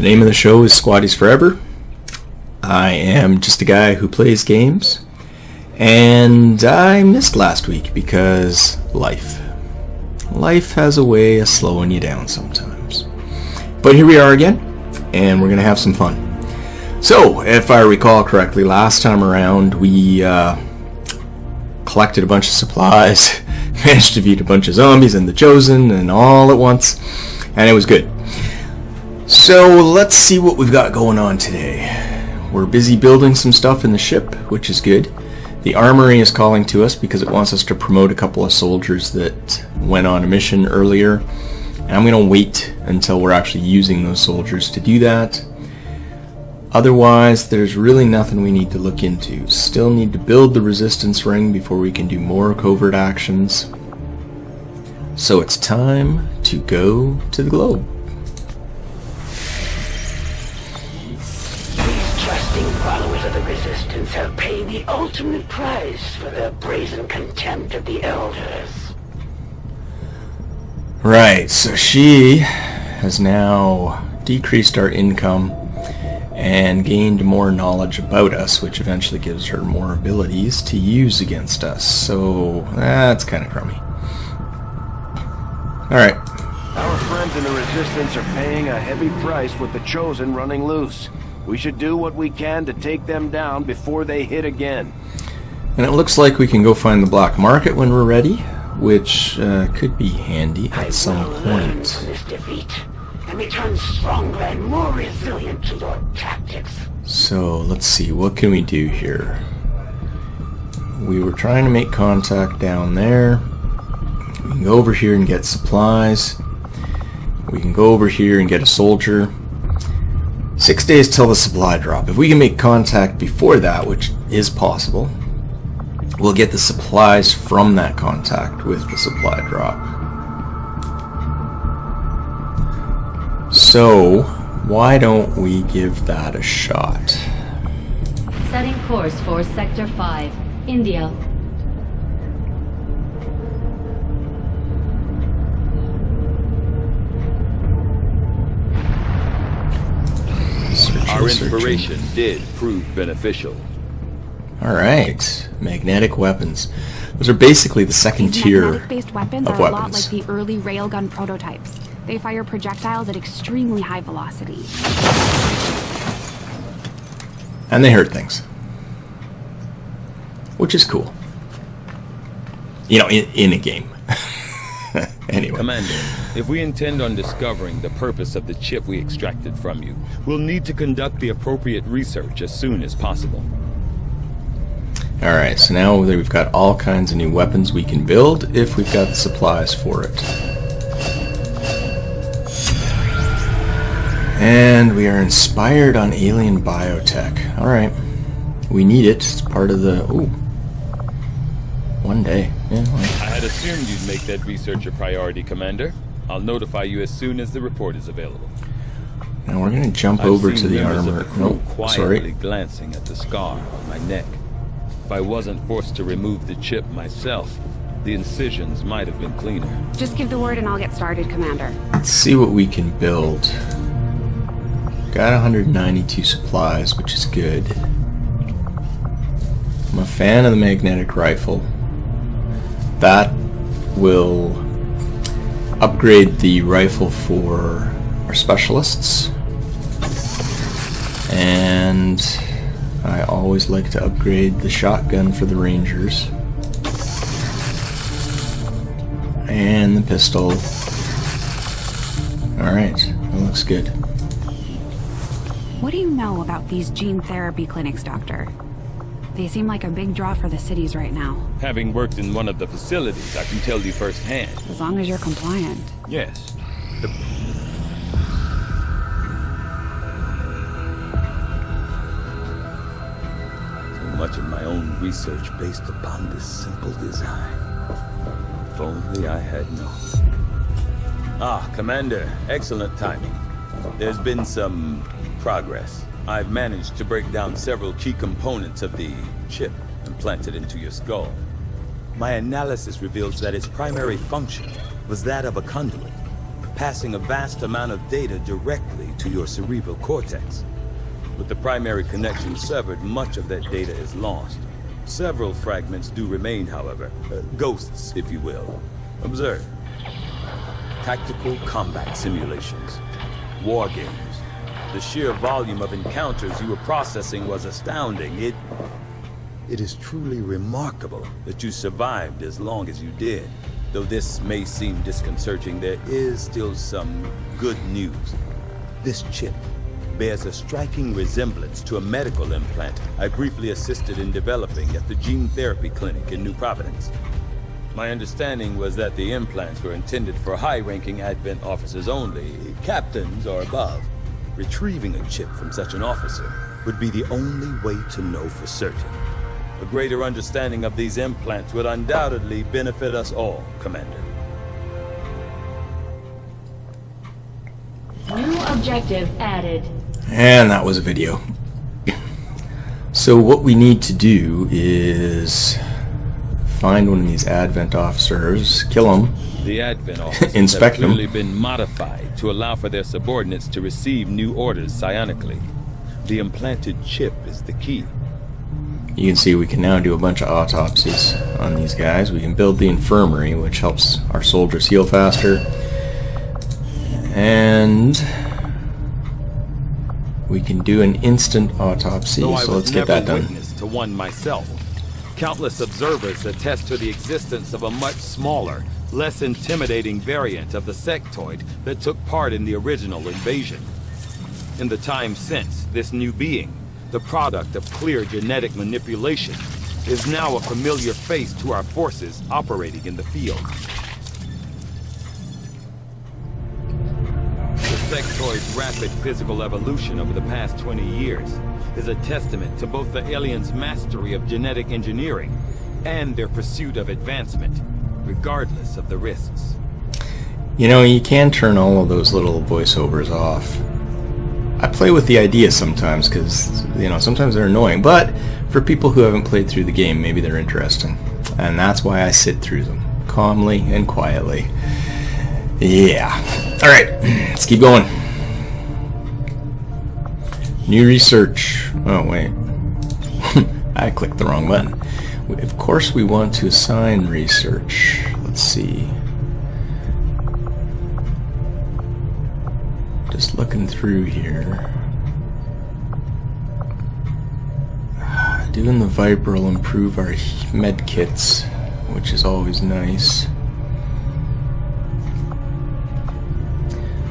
name of the show is Squatties Forever. I am just a guy who plays games, and I missed last week because life. Life has a way of slowing you down sometimes. But here we are again, and we're going to have some fun. So, if I recall correctly, last time around we collected a bunch of supplies, managed to defeat a bunch of zombies and the Chosen, and all at once, and it was good. So let's see what we've got going on today. We're busy building some stuff in the ship, which is good. The armory is calling to us because it wants us to promote a couple of soldiers that went on a mission earlier. And I'm going to wait until we're actually using those soldiers to do that. Otherwise, there's really nothing we need to look into. Still need to build the resistance ring before we can do more covert actions. So it's time to go to the globe. Followers of the Resistance have paid the ultimate price for their brazen contempt of the Elders. Right, so she has now decreased our income and gained more knowledge about us, which eventually gives her more abilities to use against us. So that's kind of crummy. Alright. Our friends in the Resistance are paying a heavy price with the Chosen running loose. We should do what we can to take them down before they hit again. And it looks like we can go find the black market when we're ready, which could be handy at some point. This defeat and return stronger and more resilient to your tactics. So let's see, what can we do here? We were trying to make contact down there. We can go over here and get supplies. We can go over here and get a soldier. 6 days till the supply drop. If we can make contact before that, which is possible, we'll get the supplies from that contact with the supply drop. So, why don't we give that a shot? Setting course for Sector 5, India. Our inspiration did prove beneficial. Alright, magnetic weapons. Those are basically the second tier magnetic-based weapons of are a lot weapons. like the early railgun prototypes. They fire projectiles at extremely high velocity. And they hurt things. Which is cool. You know, in a game. Anyway. Commander, if we intend on discovering the purpose of the chip we extracted from you, we'll need to conduct the appropriate research as soon as possible. Alright, so now we've got all kinds of new weapons we can build if we've got the supplies for it. And we are inspired on alien biotech. Alright. We need it. It's part of the... Ooh. One day. Yeah, well. I had assumed you'd make that research a priority, Commander. I'll notify you as soon as the report is available. Now we're going to jump over to the armor. Nope, sorry. quietly glancing at the scar on my neck. If I wasn't forced to remove the chip myself, the incisions might have been cleaner. Just give the word and I'll get started, Commander. Let's see what we can build. Got 192 supplies, which is good. I'm a fan of the magnetic rifle. That will upgrade the rifle for our specialists. And I always like to upgrade the shotgun for the rangers. And the pistol. Alright, that looks good. What do you know about these gene therapy clinics, Doctor? They seem like a big draw for the cities right now. Having worked in one of the facilities, I can tell you firsthand. As long as you're compliant. Yes. So much of my own research based upon this simple design. If only I had known. Ah, Commander, excellent timing. There's been some progress. I've managed to break down several key components of the chip implanted into your skull. My analysis reveals that its primary function was that of a conduit. passing a vast amount of data directly to your cerebral cortex. With the primary connection severed, much of that data is lost. Several fragments do remain, however. Ghosts, if you will. Observe. Tactical combat simulations. War games. The sheer volume of encounters you were processing was astounding. It is truly remarkable that you survived as long as you did. Though this may seem disconcerting, there is still some good news. This chip bears a striking resemblance to a medical implant I briefly assisted in developing at the gene therapy clinic in New Providence. My understanding was that the implants were intended for high-ranking Advent officers only, captains or above. Retrieving a chip from such an officer would be the only way to know for certain. A greater understanding of these implants would undoubtedly benefit us all, Commander. New objective added. And that was a video. So what we need to do is find one of these Advent officers, kill him, The Advent officers inspect have clearly them. been modified to allow for their subordinates to receive new orders psionically. The implanted chip is the key. You can see we can now do a bunch of autopsies on these guys. We can build the infirmary, which helps our soldiers heal faster. And we can do an instant autopsy, Though I so was let's get never that done. witness to one myself. Countless observers attest to the existence of a much smaller, less intimidating variant of the sectoid that took part in the original invasion. In the time since, this new being, the product of clear genetic manipulation, is now a familiar face to our forces operating in the field. The sectoid's rapid physical evolution over the past 20 years is a testament to both the aliens' mastery of genetic engineering and their pursuit of advancement, regardless of the risks. You know, you can turn all of those little voiceovers off. I play with the idea sometimes because, you know, sometimes they're annoying, but for people who haven't played through the game, maybe they're interesting. And that's why I sit through them, calmly and quietly. Yeah. Alright, let's keep going. New research. Oh, wait. I clicked the wrong button. Of course we want to assign research. Let's see. Just looking through here. Doing the Viper will improve our med kits, which is always nice.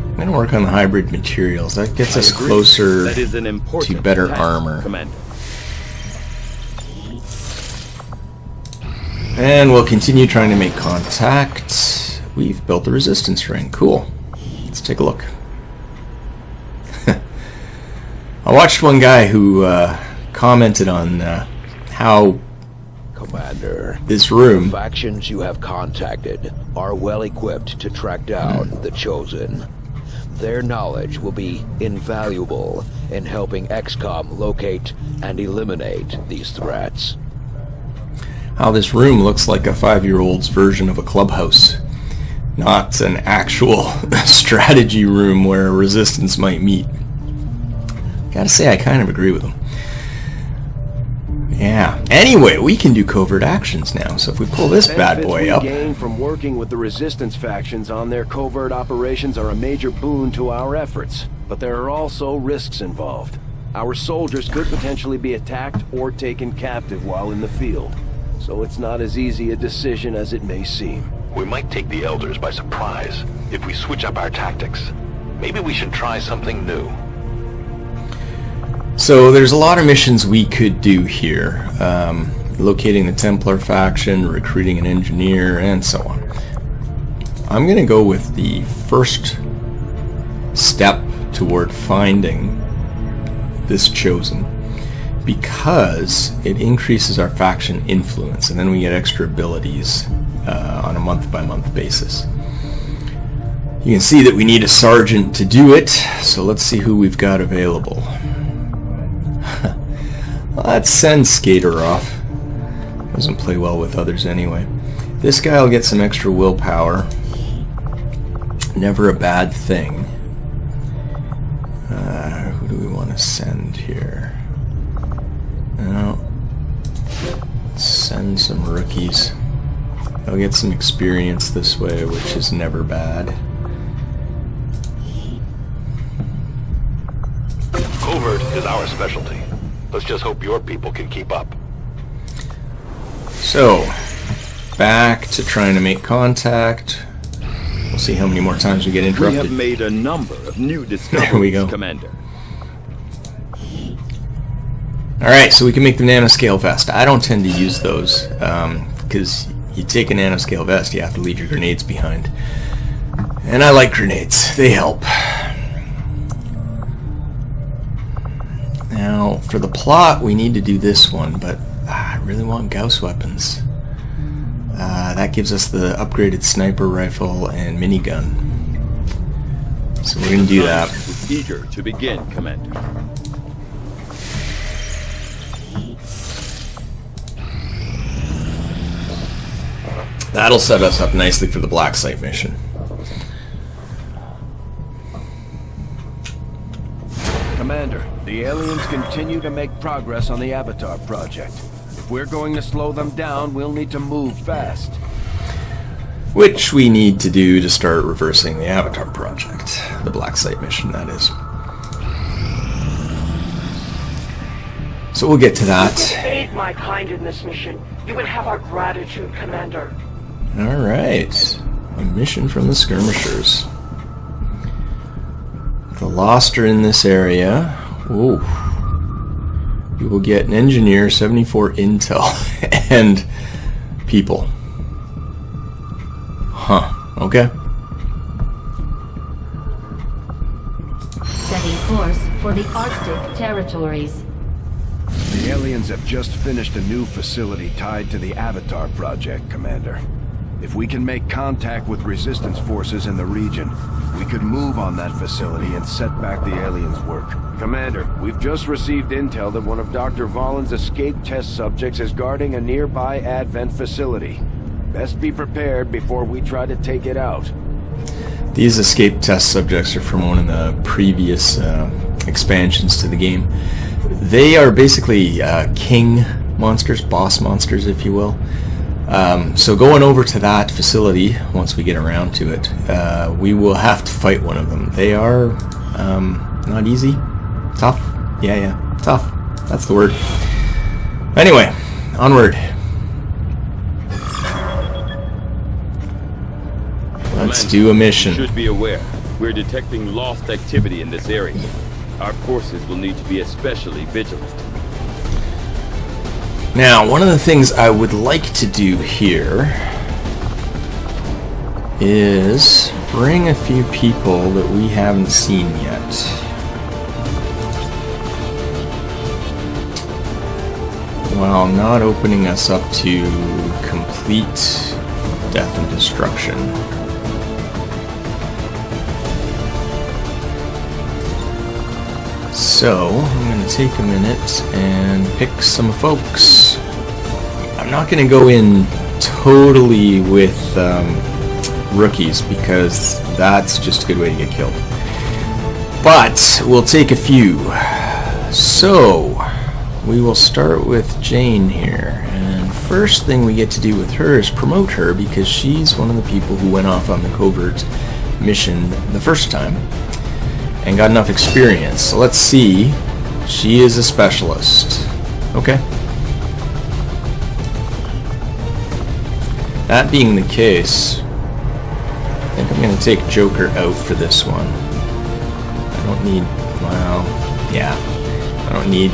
I'm going to work on the hybrid materials. That gets us closer That is an important to better task, armor. Commander. And we'll continue trying to make contact. We've built the resistance ring. Cool. Let's take a look. I watched one guy who commented on how Commander, this room... the factions you have contacted are well equipped to track down the Chosen. Their knowledge will be invaluable in helping XCOM locate and eliminate these threats. How this room looks like a 5-year-old's version of a clubhouse. Not an actual strategy room where resistance might meet. Gotta say, I kind of agree with him. Yeah. Anyway, we can do covert actions now. So if we pull this bad boy up... Benefits we gain from working with the resistance factions on their covert operations are a major boon to our efforts. But there are also risks involved. Our soldiers could potentially be attacked or taken captive while in the field. So it's not as easy a decision as it may seem. We might take the Elders by surprise if we switch up our tactics. Maybe we should try something new. So there's a lot of missions we could do here. Locating the Templar faction, recruiting an engineer, and so on. I'm going to go with the first step toward finding this Chosen, because it increases our faction influence, and then we get extra abilities on a month-by-month basis. You can see that we need a sergeant to do it, so let's see who we've got available. Let's send Skater off. Doesn't play well with others anyway. This guy will get some extra willpower. Never a bad thing. Who do we want to send here? No. Send some rookies. They'll get some experience this way, which is never bad. Covert is our specialty. Let's just hope your people can keep up. So, back to trying to make contact. We'll see how many more times we get interrupted. We have made a number of new discoveries, There we go. Commander. Alright, so we can make the nanoscale vest. I don't tend to use those, because you take a nanoscale vest, you have to leave your grenades behind. And I like grenades. They help. Now, for the plot, we need to do this one, but I really want Gauss weapons. That gives us the upgraded sniper rifle and minigun. So we're going to do that. Is eager to begin, Commander. That'll set us up nicely for the black site mission. Commander, the aliens continue to make progress on the Avatar project. If we're going to slow them down, we'll need to move fast. Which we need to do to start reversing the Avatar project. The black site mission, that is. So we'll get to that. Aid my kind in this mission. You would have our gratitude, Commander. Alright. A mission from the skirmishers. The Lost are in this area. Ooh. We will get an engineer, 74 intel, and people. Huh. Okay. Setting course for the Arctic territories. The aliens have just finished a new facility tied to the Avatar project, Commander. If we can make contact with resistance forces in the region, we could move on that facility and set back the aliens' work. Commander, we've just received intel that one of Dr. Vollin's escape test subjects is guarding a nearby Advent facility. Best be prepared before we try to take it out. These escape test subjects are from one of the previous expansions to the game. They are basically king monsters, boss monsters, if you will. So going over to that facility, once we get around to it, we will have to fight one of them. They are not easy. Tough. Yeah, tough. That's the word. Anyway, onward. Let's do a mission. You should be aware, we're detecting lost activity in this area. Our forces will need to be especially vigilant. Now, one of the things I would like to do here is bring a few people that we haven't seen yet. While not opening us up to complete death and destruction. So, I'm going to take a minute and pick some folks. I'm not going to go in totally with rookies because that's just a good way to get killed. But we'll take a few. So, we will start with Jane here. And first thing we get to do with her is promote her because she's one of the people who went off on the covert mission the first time and got enough experience. So let's see. She is a specialist. Okay. That being the case, I think I'm going to take Joker out for this one. I don't need, well, yeah. I don't need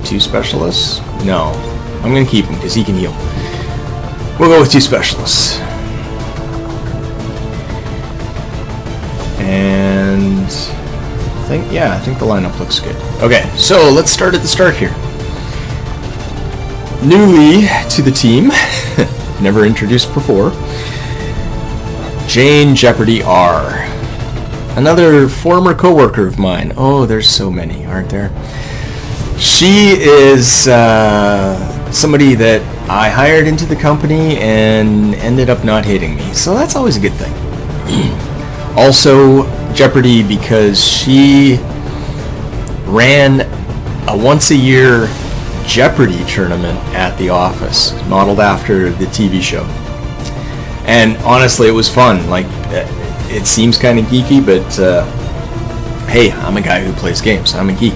2 specialists. No. I'm going to keep him because he can heal. We'll go with 2 specialists. And I think the lineup looks good. Okay, so let's start at the start here. Newly to the team, never introduced before, Jane Jeopardy R. Another former co-worker of mine. Oh, there's so many, aren't there? She is somebody that I hired into the company and ended up not hating me, so that's always a good thing. Also, Jeopardy because she ran a once-a-year Jeopardy tournament at the office, modeled after the TV show. And honestly, it was fun. Like, it seems kind of geeky, but hey, I'm a guy who plays games. I'm a geek.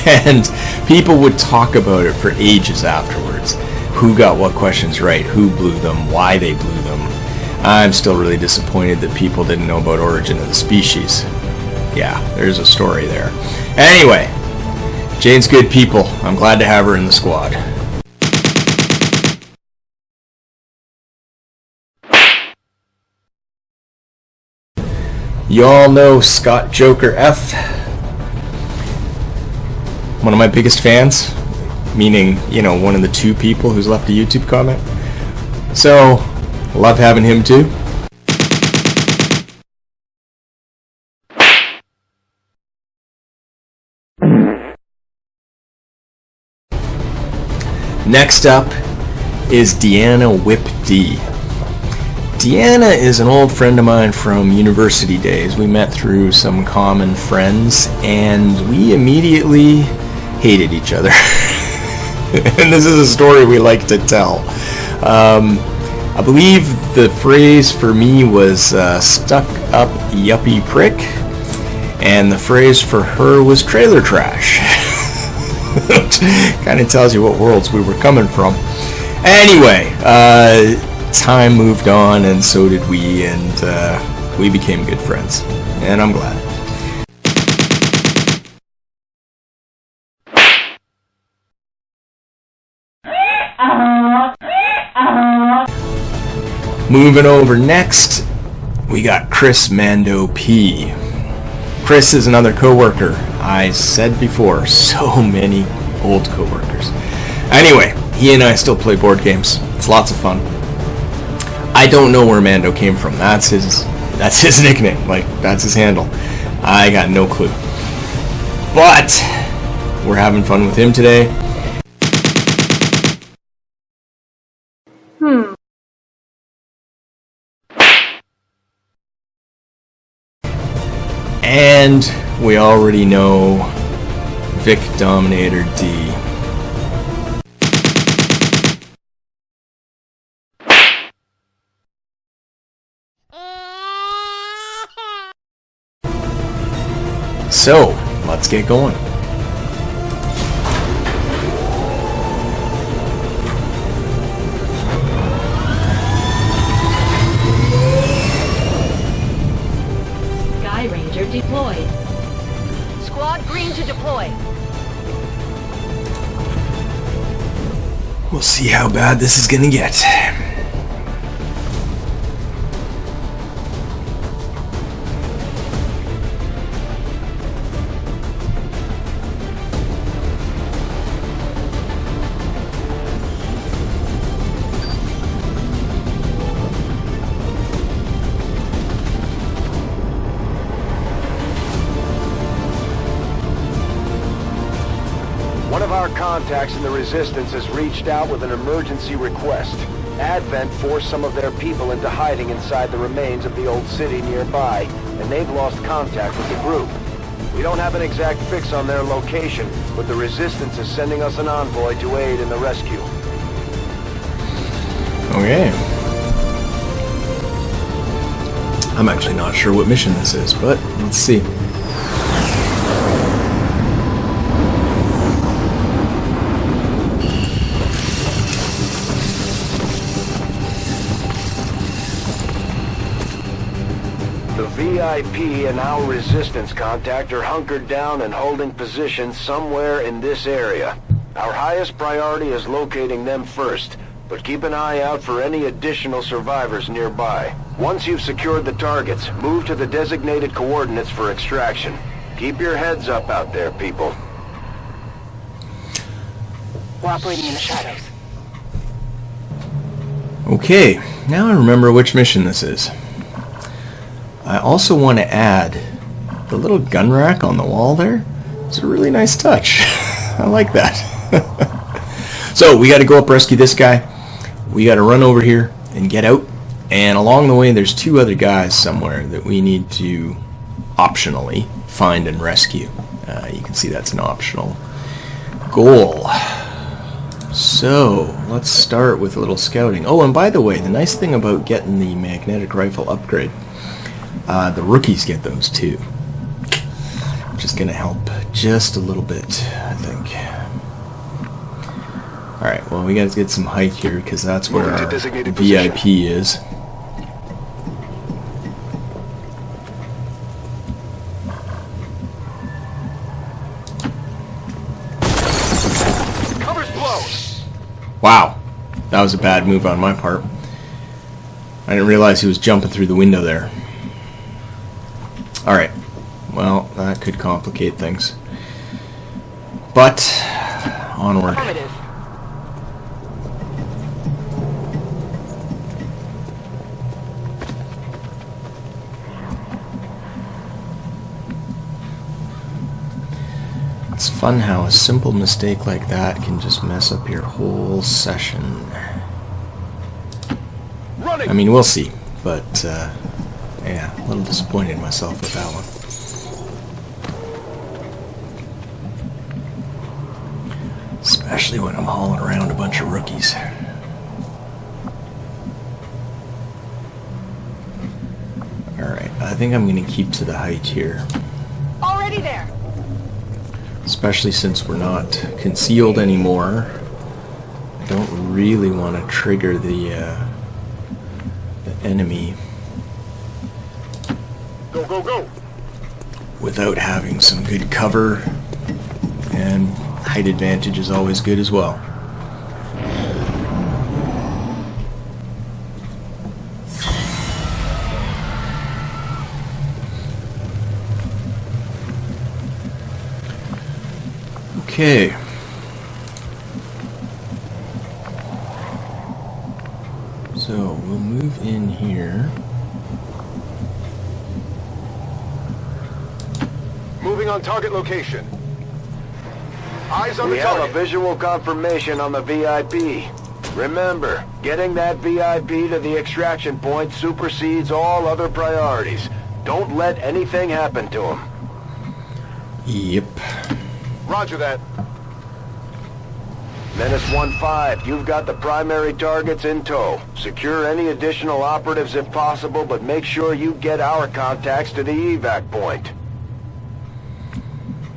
And people would talk about it for ages afterwards. Who got what questions right, who blew them, why they blew them. I'm still really disappointed that people didn't know about Origin of the Species. Yeah, there's a story there. Anyway, Jane's good people. I'm glad to have her in the squad. You all know Scott Joker F. One of my biggest fans. Meaning, you know, one of the 2 people who's left a YouTube comment. So, love having him too. Next up is Deanna Whip D. Deanna is an old friend of mine from university days. We met through some common friends, and we immediately hated each other. And this is a story we like to tell. I believe the phrase for me was stuck up yuppie prick, and the phrase for her was trailer trash. Which kind of tells you what worlds we were coming from. Anyway, time moved on, and so did we, and we became good friends, and I'm glad. Moving over next, we got Chris Mando P. Chris is another coworker. I said before, so many old coworkers. Anyway, he and I still play board games. It's lots of fun. I don't know where Mando came from. That's his nickname. Like, that's his handle. I got no clue. But we're having fun with him today. And we already know Vic Dominator D. So, let's get going. Deployed. Squad green to deploy. We'll see how bad this is gonna get. One of our contacts in the Resistance has reached out with an emergency request. Advent forced some of their people into hiding inside the remains of the old city nearby, and they've lost contact with the group. We don't have an exact fix on their location, but the Resistance is sending us an envoy to aid in the rescue. Okay. I'm actually not sure what mission this is, but let's see. The VIP and our Resistance contact are hunkered down and holding position somewhere in this area. Our highest priority is locating them first, but keep an eye out for any additional survivors nearby. Once you've secured the targets, move to the designated coordinates for extraction. Keep your heads up out there, people. We're operating in the shadows. Okay, now I remember which mission this is. I also want to add the little gun rack on the wall there. It's a really nice touch. I like that. So we got to go up rescue this guy. We got to run over here and get out And along the way, there's 2 other guys somewhere that we need to optionally find and rescue. You can see that's an optional goal. So, let's start with a little scouting. Oh, and by the way, the nice thing about getting the magnetic rifle upgrade, the rookies get those too. Which is going to help just a little bit, I think. Alright, well, we got to get some height here, because that's where our VIP is. Wow, that was a bad move on my part. I didn't realize he was jumping through the window there. Alright, well, that could complicate things. But, onward. It's fun how a simple mistake like that can just mess up your whole session. I mean, we'll see, but yeah, a little disappointed in myself with that one. Especially when I'm hauling around a bunch of rookies. Alright, I think I'm going to keep to the height here. Already there. Especially since we're not concealed anymore. I don't really want to trigger the enemy. Go, go, go! Without having some good cover, and height advantage is always good as well. Okay. So we'll move in here. Moving on target location. Eyes on the target. We have a visual confirmation on the VIP. Remember, getting that VIP to the extraction point supersedes all other priorities. Don't let anything happen to him. Yep. Roger that. Menace 1-5, you've got the primary targets in tow. Secure any additional operatives if possible, but make sure you get our contacts to the evac point.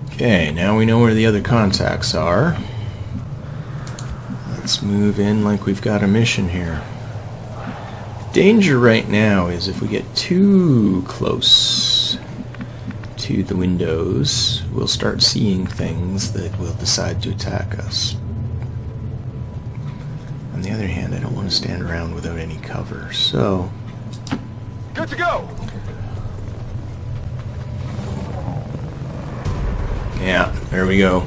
Okay, now we know where the other contacts are. Let's move in like we've got a mission here. Danger right now is if we get too close to the windows, we'll start seeing things that will decide to attack us. On the other hand, I don't want to stand around without any cover, so... Good to go! Yeah, there we go.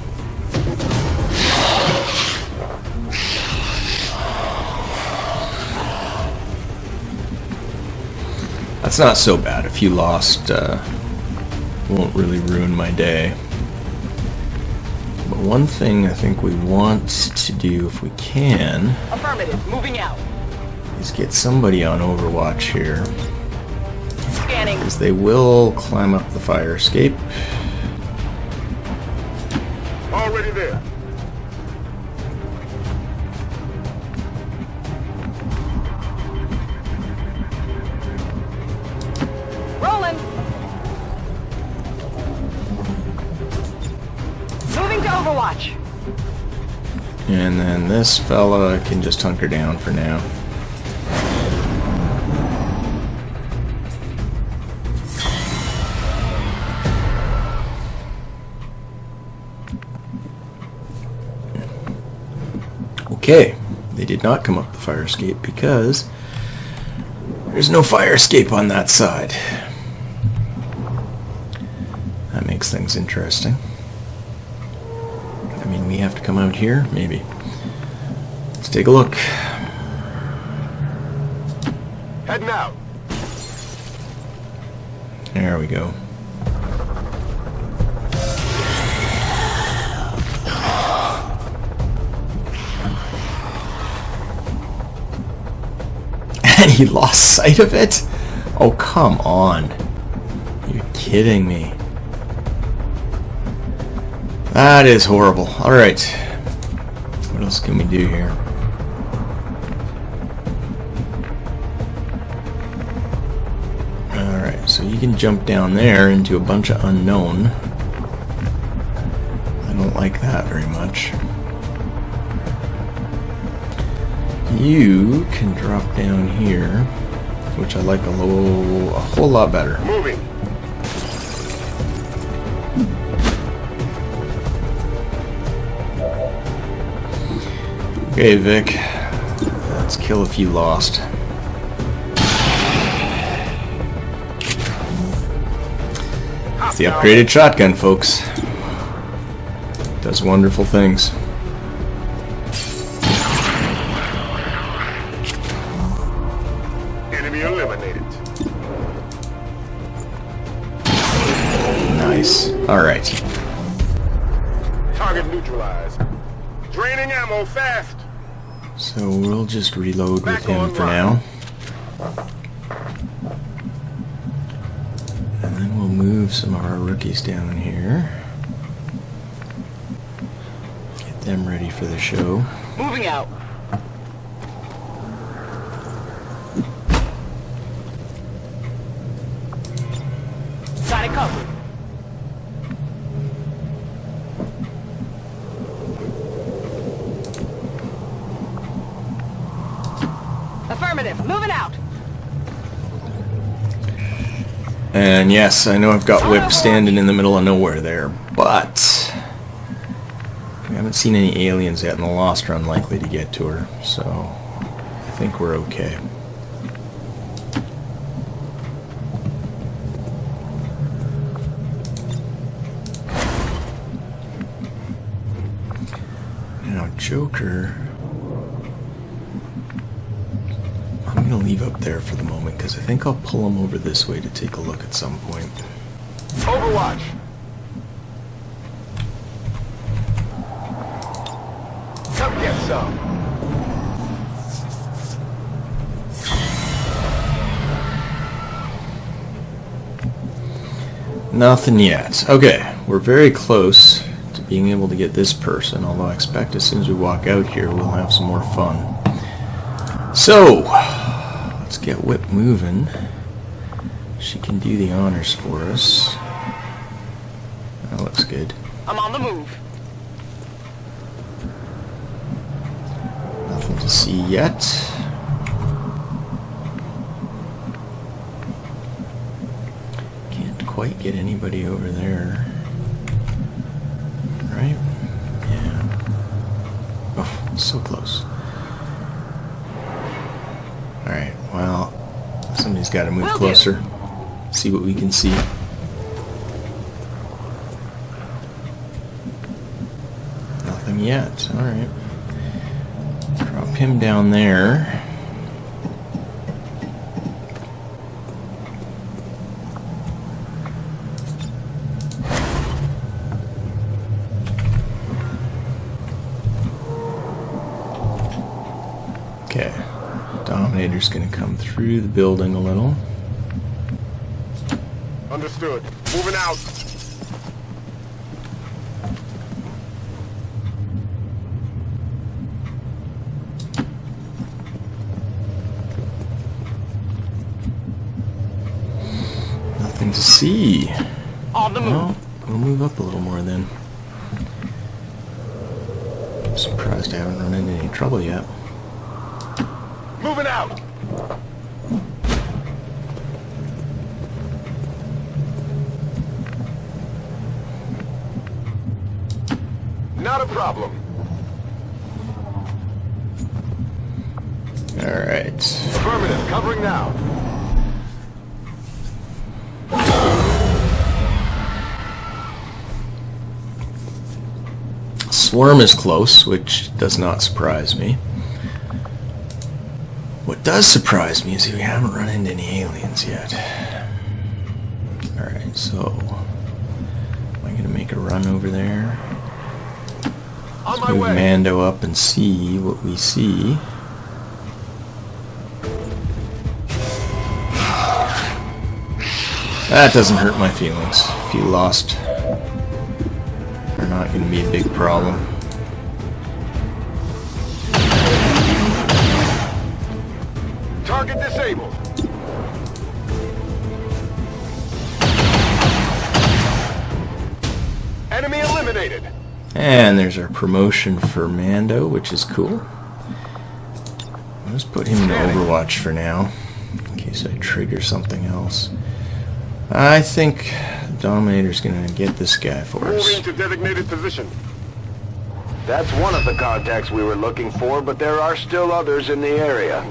That's not so bad. A few lost won't really ruin my day. But one thing I think we want to do, if we can, Affirmative, moving out. is get somebody on Overwatch here. Scanning. Because they will climb up the fire escape. Already there. Rolling. Moving to Overwatch. And then this fella can just hunker down for now. Okay, they did not come up the fire escape because there's no fire escape on that side. That makes things interesting. I mean, we have to come out here? Maybe. Let's take a look. Heading out. There we go. And he lost sight of it? Oh, come on. You're kidding me. That is horrible. Alright. What else can we do here? Alright, so you can jump down there into a bunch of unknown. I don't like that very much. You can drop down here, which I like a whole lot better. Moving. Okay, Vic. Let's kill a few lost. It's the upgraded shotgun, folks. Does wonderful things. Enemy eliminated. Nice. Alright. Target neutralized. Draining ammo fast. So we'll just reload with him for now. And then we'll move some of our rookies down here. Get them ready for the show. Moving out. Got it covered. Affirmative. Moving out. And yes, I know I've got Whip standing in the middle of nowhere there, but we haven't seen any aliens yet, and the Lost are unlikely to get to her, so I think we're okay. Now, Joker, I'm going to leave up there for the moment, because I think I'll pull him over this way to take a look at some point. Overwatch. Come get some. Nothing yet. Okay, we're very close to being able to get this person, although I expect as soon as we walk out here we'll have some more fun. So, let's get Whip moving. She can do the honors for us. That looks good. I'm on the move. Nothing to see yet. Can't quite get anybody over there. Right? Yeah. Oh, so close. Alright, well, somebody's got to move closer. See what we can see. Nothing yet. Alright. Drop him down there. Okay. Dominator's gonna come through the building a little. Understood. Moving out. Nothing to see. On the move. Well, we'll move up a little more then. I'm surprised I haven't run into any trouble yet. Moving out. Not a problem. Alright. Affirmative. Covering now. Swarm is close, which does not surprise me. What does surprise me is we haven't run into any aliens yet. Alright, so am I going to make a run over there? On Let's my move way. Mando up and see what we see. That doesn't hurt my feelings. If you lost, they're not going to be a big problem. Target disabled. Enemy eliminated. And there's our promotion for Mando, which is cool. Let's put him in Overwatch for now, in case I trigger something else. I think Dominator's gonna get this guy for us. Moving to designated position. That's one of the contacts we were looking for, but there are still others in the area.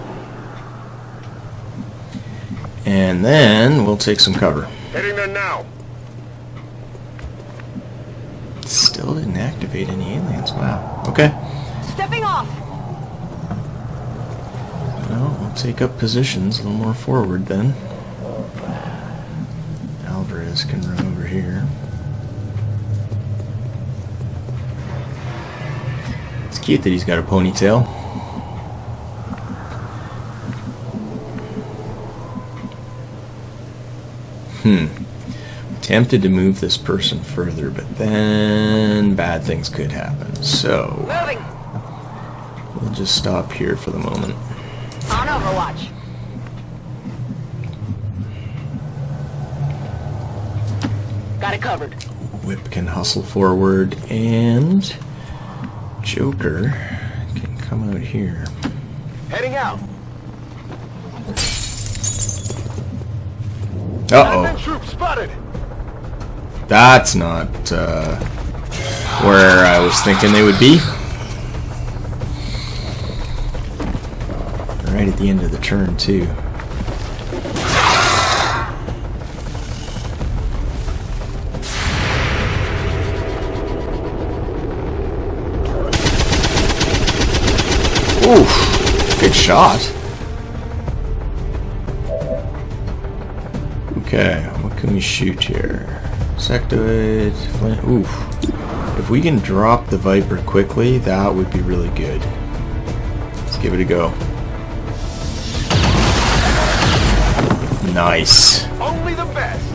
And then we'll take some cover. Heading there now. Still didn't activate any aliens. Wow. Okay. Stepping off. Well, we'll take up positions a little more forward then. Alvarez can run over here. It's cute that he's got a ponytail. Tempted to move this person further, but then bad things could happen. So Moving. we'll just stop here for the moment. On Overwatch. Got it covered. Whip can hustle forward, and Joker can come out here. Heading out. Uh-oh. Troops spotted. That's not where I was thinking they would be. Right at the end of the turn, too. Oof, good shot. Okay, what can we shoot here? Sectoid, flint. Oof. If we can drop the Viper quickly, that would be really good. Let's give it a go. Nice. Only the best.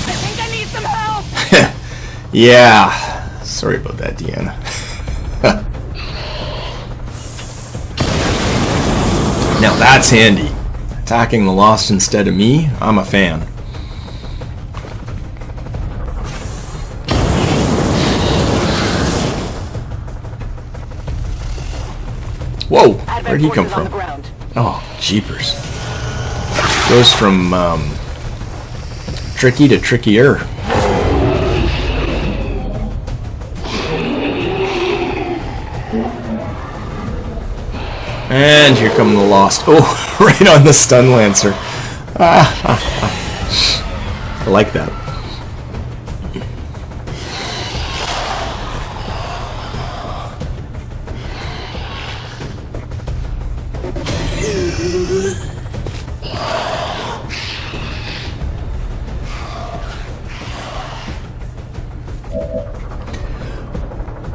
I think I need some help. Yeah. Sorry about that, Deanna. Now that's handy. Attacking the Lost instead of me, I'm a fan. Whoa! Where'd he come from? Oh, jeepers. Goes from tricky to trickier. And here come the Lost. Oh, right on the stun lancer. I like that.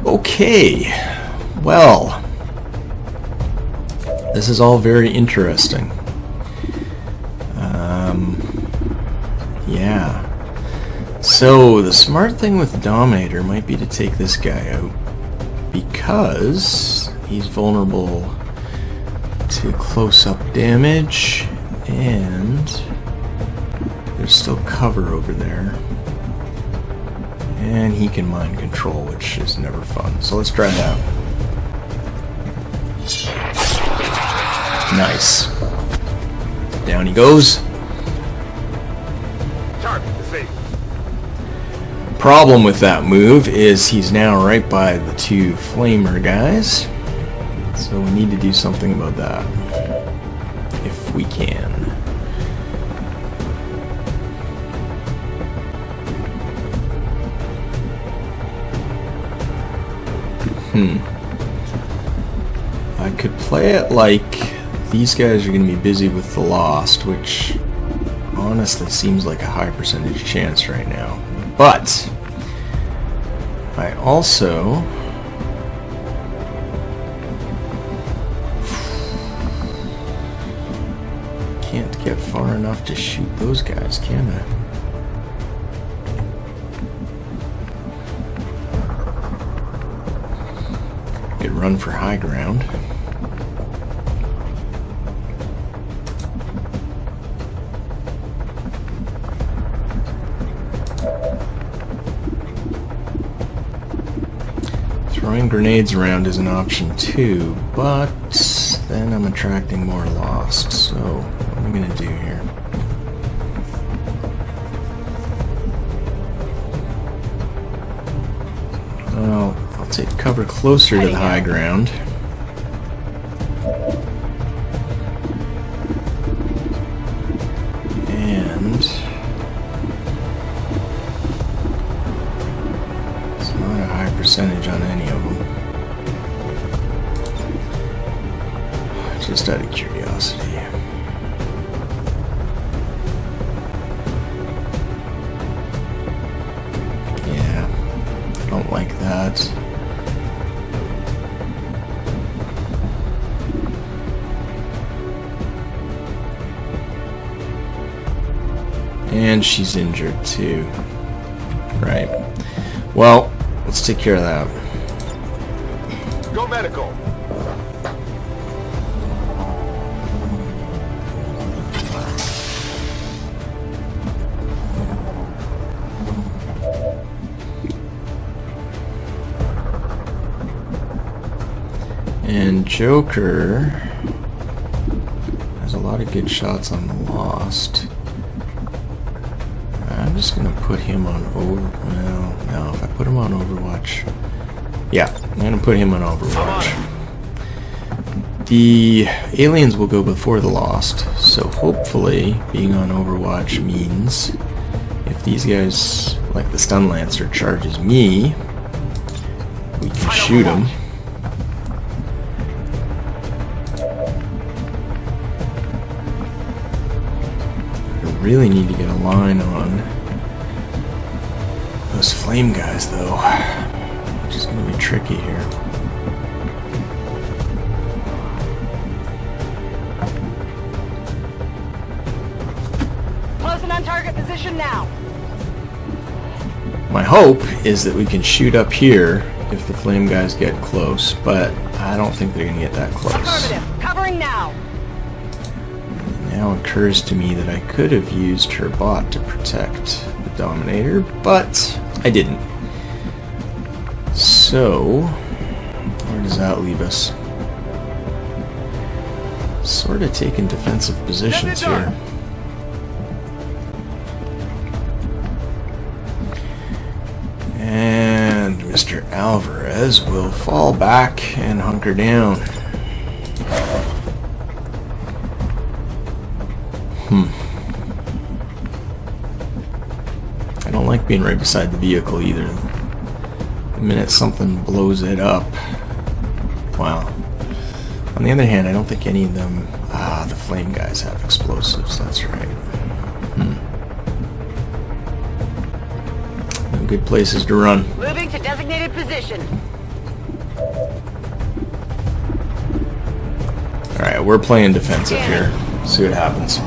Okay, well, this is all very interesting. Yeah. So the smart thing with Dominator might be to take this guy out because he's vulnerable to close-up damage and there's still cover over there. And he can mind control, which is never fun. So let's try that. Nice. Down he goes. Problem with that move is he's now right by the two flamer guys. So we need to do something about that. If we can. I could play it like these guys are going to be busy with the Lost, which honestly seems like a high percentage chance right now. But I also can't get far enough to shoot those guys, can I? Could run for high ground. Throwing grenades around is an option too, but then I'm attracting more lost, so what am I going to do here? Well, I'll take cover closer to the high ground. And it's not a high percentage on any of them. Just out of curiosity. Yeah, I don't like that. And she's injured too. Right. Well, let's take care of that. Go medical. And Joker has a lot of good shots on the Lost. I'm just gonna put him on well, no, if I put him on Overwatch. Yeah, I'm gonna put him on Overwatch. The aliens will go before the Lost, so hopefully being on Overwatch means if these guys, like the Stun Lancer, charges me, we can shoot him. Really need to get a line on those flame guys though, which is going to be tricky here. Closing on target position now. My hope is that we can shoot up here if the flame guys get close, but I don't think they're going to get that close. Affirmative. Covering now. Now it occurs to me that I could have used her bot to protect the Dominator, but I didn't. So, where does that leave us? Sort of taking defensive positions here. And Mr. Alvarez will fall back and hunker down. I don't like being right beside the vehicle either. The minute something blows it up. Wow. On the other hand, I don't think any of them... the flame guys have explosives, that's right. No good places to run. Moving to designated position. Alright, we're playing defensive here. See what happens.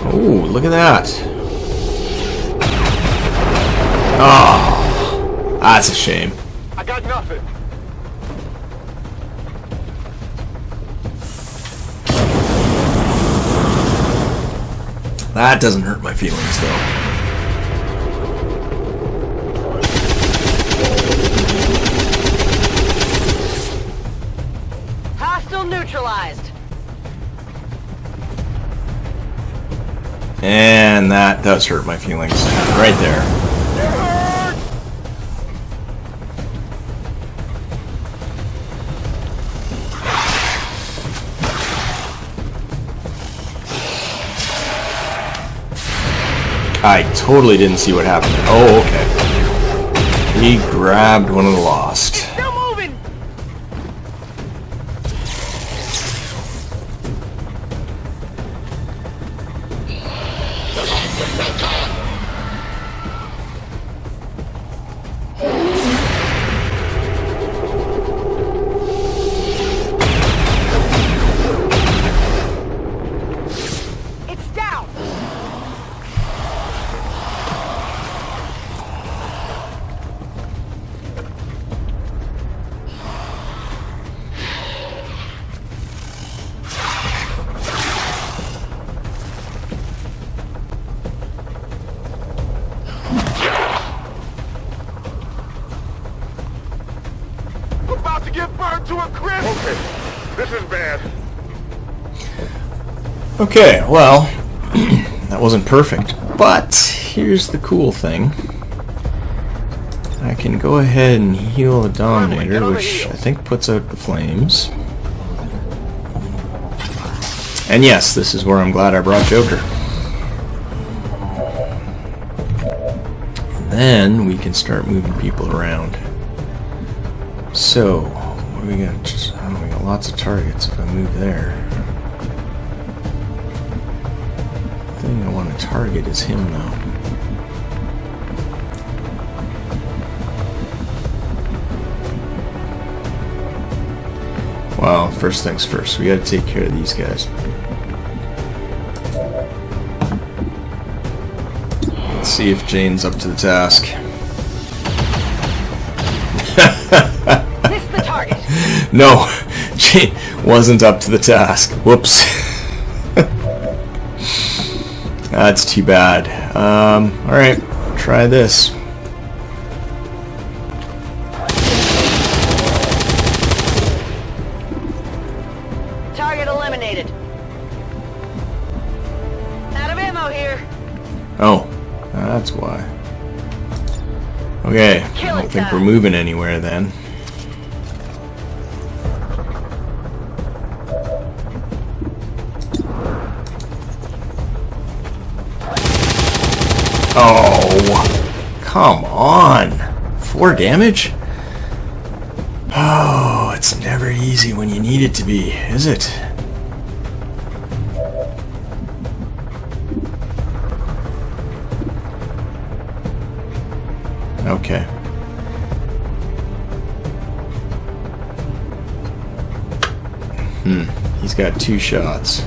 Oh, look at that. Oh, that's a shame. I got nothing. That doesn't hurt my feelings, though. Hostile neutralized. And that does hurt my feelings. Right there. I totally didn't see what happened there. Oh, okay. He grabbed one of the Lost. Still moving. Turn to a crisp! Okay, this is bad. Okay, well, that wasn't perfect, but here's the cool thing. I can go ahead and heal a Dominator, which I think puts out the flames. And yes, this is where I'm glad I brought Joker. And then we can start moving people around. So, what do we got? We got lots of targets if I move there. The thing I want to target is him, though. Well, first things first, we gotta take care of these guys. Let's see if Jane's up to the task. Miss the target. No, Jane wasn't up to the task. Whoops. That's too bad. Alright, try this. Target eliminated. Out of ammo here. Oh, that's why. Okay, I don't think we're moving anywhere then. Oh, come on. 4 damage? Oh, it's never easy when you need it to be, is it? Okay. He's got 2 shots.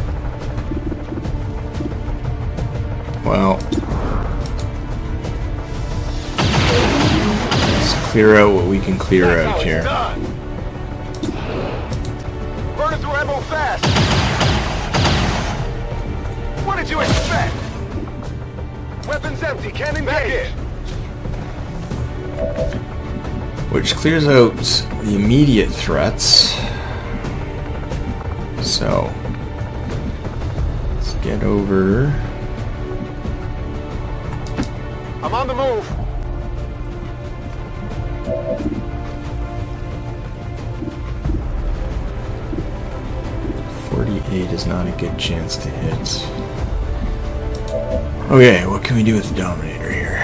Well, let's clear out what we can clear out here. Burning through ammo fast! What did you expect? Weapons empty, can't engage! Which clears out the immediate threats. So, let's get over. I'm on the move! .48 is not a good chance to hit. Okay, what can we do with the Dominator here?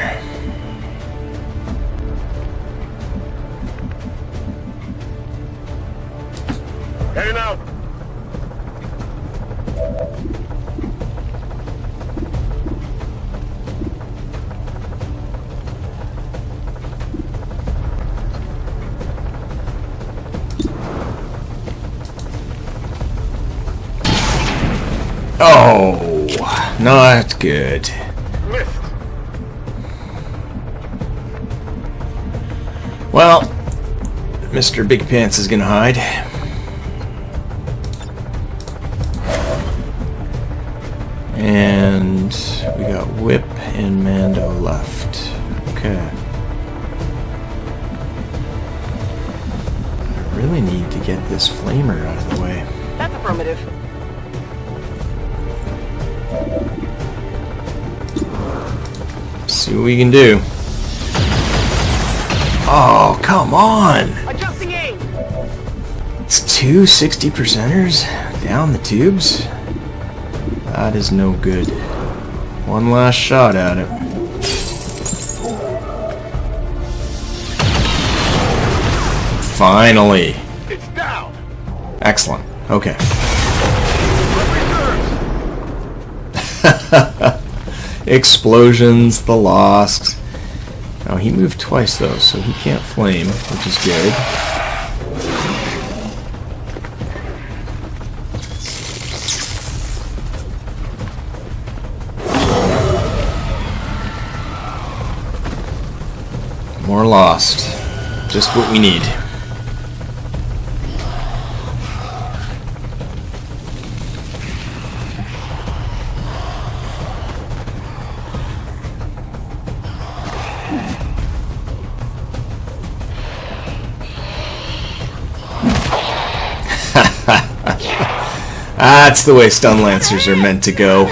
Heading out! Oh, not good. Missed! Well, Mr. Big Pants is gonna hide. And we got Whip and Mando left. Okay. I really need to get this flamer out of the way. That's affirmative. See what we can do. Oh, come on! Adjusting aim. It's 2 60%ers down the tubes? That is no good. One last shot at it. Finally! It's down! Excellent. Okay. Explosions, the Lost. Oh, he moved twice though, so he can't flame, which is good. More Lost. Just what we need. That's the way stun lancers are meant to go.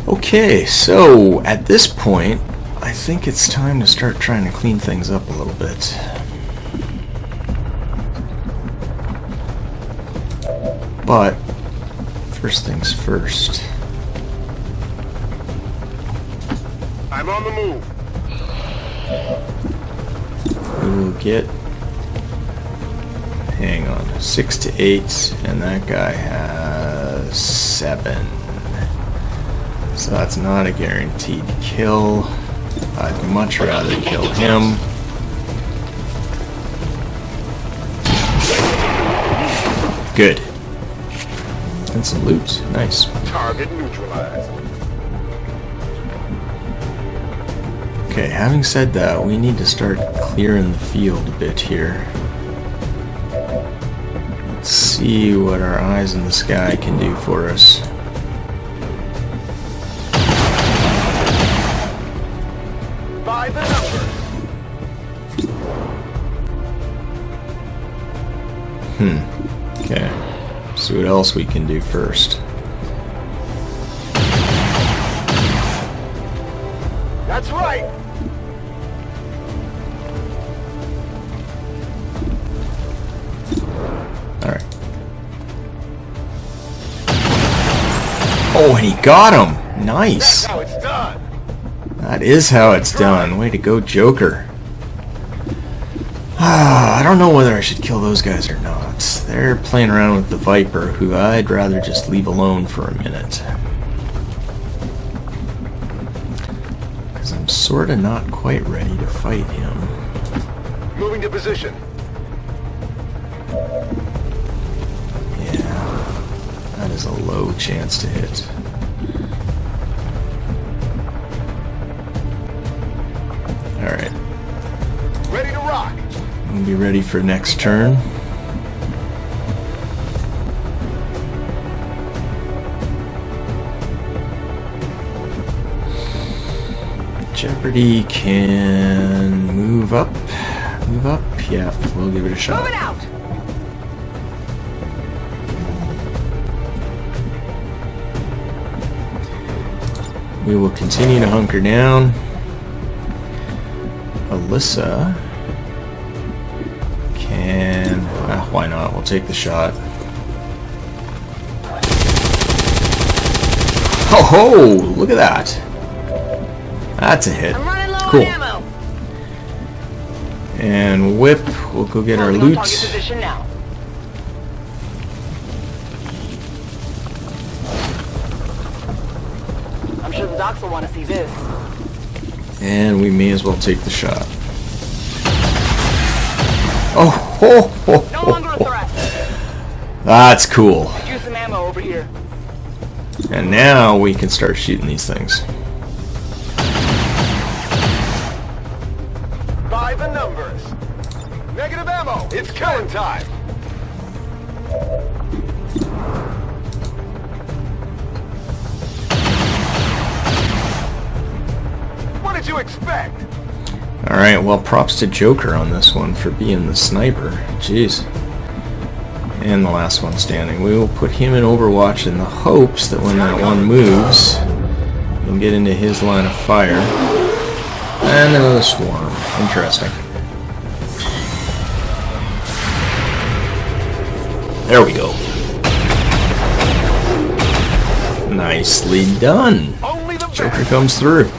Okay, so at this point, I think it's time to start trying to clean things up a little bit. But first things first. I'm on the move. We'll get, hang on, 6 to 8, and that guy has 7. So that's not a guaranteed kill. I'd much rather kill him. Good. And some loot. Nice. Target neutralized. Okay, having said that, we need to start clearing the field a bit here. Let's see what our eyes in the sky can do for us. By the numbers. Okay. See what else we can do first. That's right. Alright. Oh, and he got him! Nice! That's how it's done. That is how it's done. Way to go, Joker. I don't know whether I should kill those guys or not. They're playing around with the Viper, who I'd rather just leave alone for a minute. Because I'm sorta not quite ready to fight him. Moving to position. Yeah, that is a low chance to hit. Alright. Ready to rock. We'll be ready for next turn. Jeopardy can move up. Move up? Yeah, we'll give it a shot. Moving out. We will continue to hunker down. Alyssa can... why not? We'll take the shot. Ho ho! Look at that. That's a hit. I'm running low Cool. on ammo. And whip. We'll go get our Moving on loot. target position now. I'm sure the docs will want to see this. And we may as well take the shot. Oh, ho, ho, No ho, longer a ho. threat. That's cool. Could use some ammo over here. And now we can start shooting these things. By the numbers. Negative ammo. It's killing time. What did you expect? Alright, well, props to Joker on this one for being the sniper. Jeez. And the last one standing. We will put him in Overwatch in the hopes that when that one moves, we'll get into his line of fire. And another swarm. Interesting. There we go. Nicely done. Only the Joker best. comes through.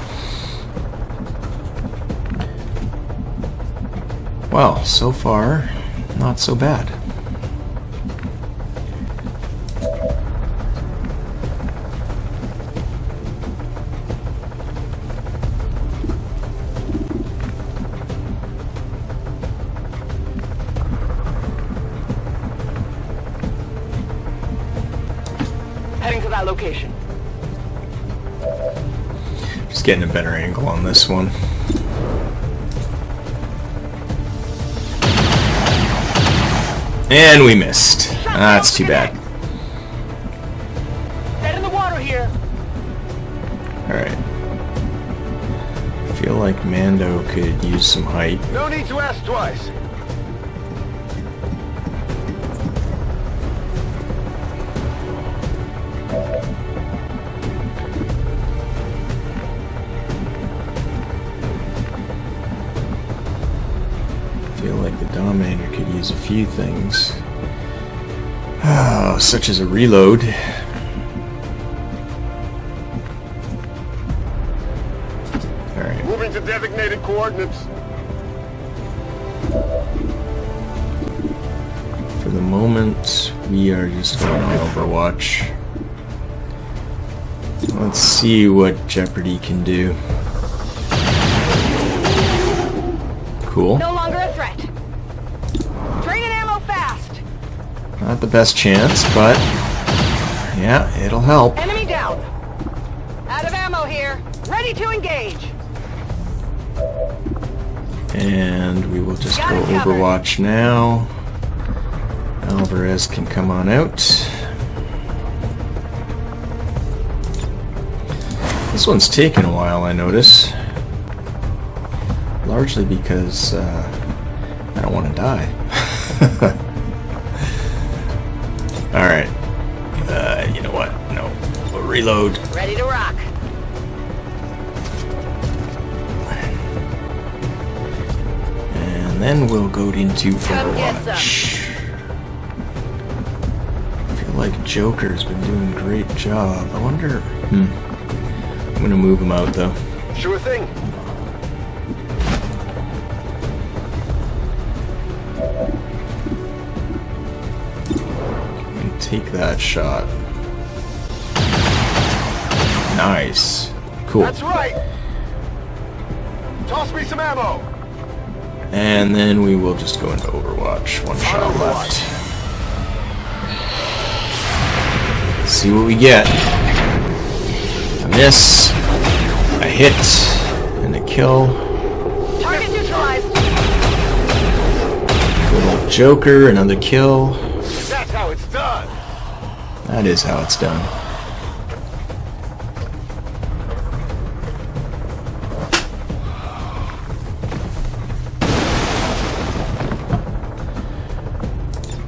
Well, so far, not so bad. Heading to that location. Just getting a better angle on this one. And we missed. That's too bad. Dead in the water here. Alright. I feel like Mando could use some height. No need to ask twice. Dominator could use a few things. Oh, such as a reload. Alright. Moving to designated coordinates. For the moment, we are just going on Overwatch. Let's see what Jeopardy can do. Cool. No longer a threat. Draining ammo fast. Not the best chance, but yeah, it'll help. Enemy down. Out of ammo here. Ready to engage. And we will just Got go it covered. Overwatch now. Alvarez can come on out. This one's taken a while, I notice. Largely because I don't want to die. Alright. You know what? No. We'll reload. Ready to rock. And then we'll go into Come get Overwatch. I feel like Joker's been doing a great job. I wonder... I'm gonna move him out though. Sure thing. And take that shot. Nice. Cool. That's right. Toss me some ammo. And then we will just go into Overwatch. One shot left. Let's see what we get. A miss, a hit, and a kill. Target neutralized. Good old Joker, another kill. That's how it's done. That is how it's done.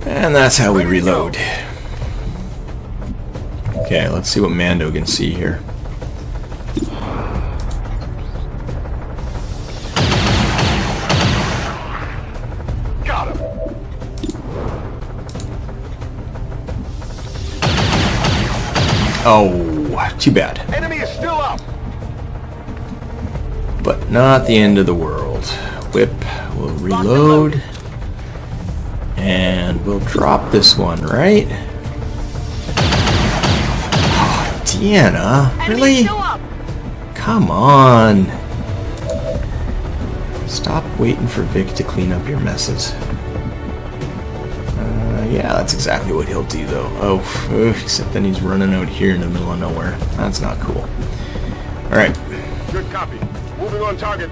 And that's how we reload. Okay, let's see what Mando can see here. Got him. Oh, too bad. Enemy is still up. But not the end of the world. Whip will reload. And we'll drop this one, right? Oh, Deanna, really? Come on. Stop waiting for Vic to clean up your messes. Yeah, that's exactly what he'll do, though. Oh, except then he's running out here in the middle of nowhere. That's not cool. Alright. Good copy. Moving on target.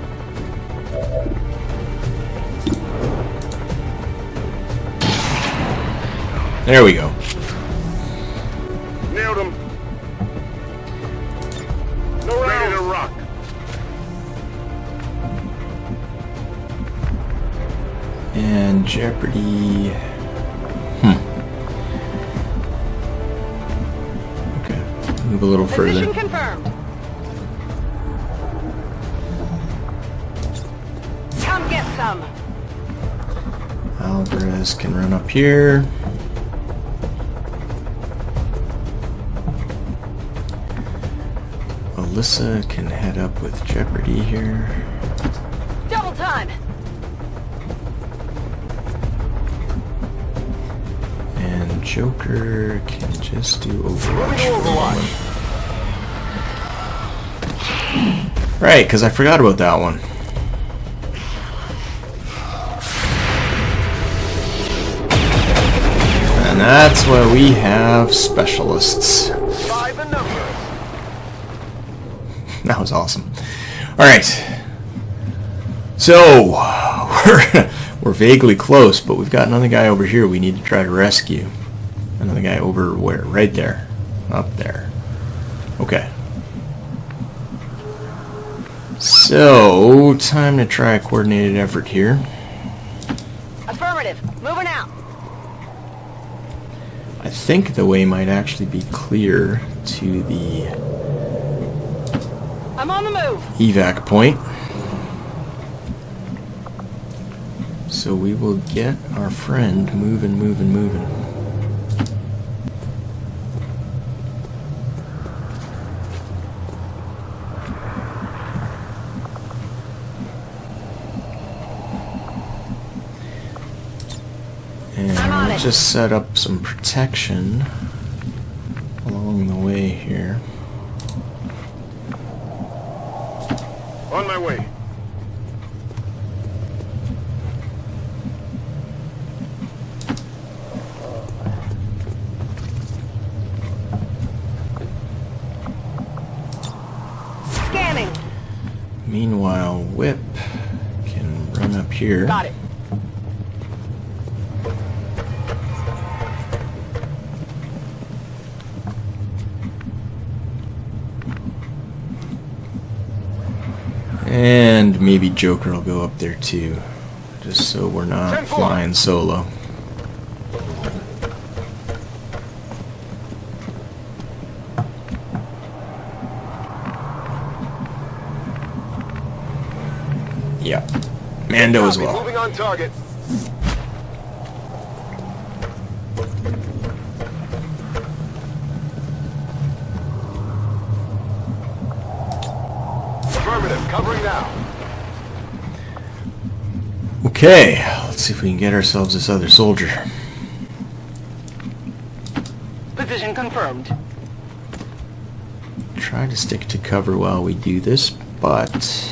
There we go. Nailed him. No ready to rock. And Jeopardy. Okay, move a little further. Position confirmed. Come get some. Alvarez can run up here. Alyssa can head up with Jeopardy here. Double time. And Joker can just do Overwatch. Right, because I forgot about that one. And that's why we have specialists. 5 and numbers. That was awesome. Alright. So, we're vaguely close, but we've got another guy over here we need to try to rescue. Another guy over where? Right there. Up there. Okay. So, time to try a coordinated effort here. Affirmative. Moving out. I think the way might actually be clear to the I'm on the move. evac point. So we will get our friend moving. And we'll just set up some protection along the way here. On my way. Scanning. Meanwhile, Whip can run up here. Got it. And maybe Joker will go up there too, just so we're not flying solo. Yeah, Mando as well. Moving on target. Affirmative, covering now. Okay, let's see if we can get ourselves this other soldier. Position confirmed. Try to stick to cover while we do this, but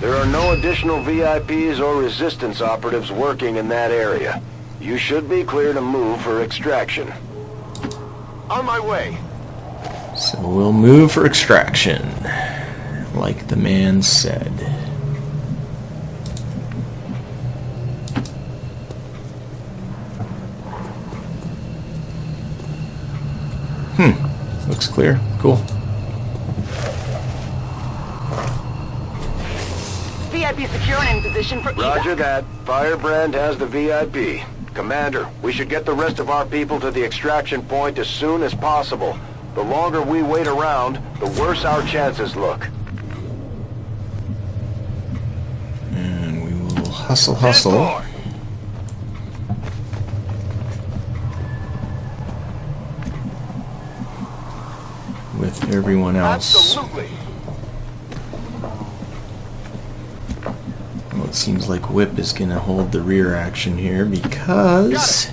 There are no additional VIPs or resistance operatives working in that area. You should be clear to move for extraction. On my way. so we'll move for extraction, like the man said. Looks clear. Cool. VIP secure and in position for evac. Roger that. Firebrand has the VIP. Commander, we should get the rest of our people to the extraction point as soon as possible. The longer we wait around, the worse our chances look. And we will hustle. With everyone else. Absolutely. Well, it seems like Whip is gonna hold the rear action here because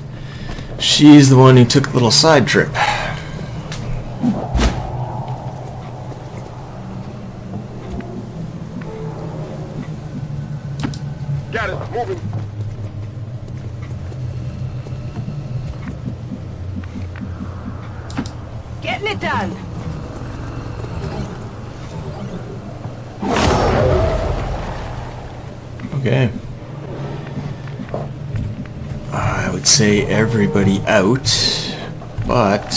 she's the one who took a little side trip. Got it. Moving. Getting it done. Okay. I would say everybody out, but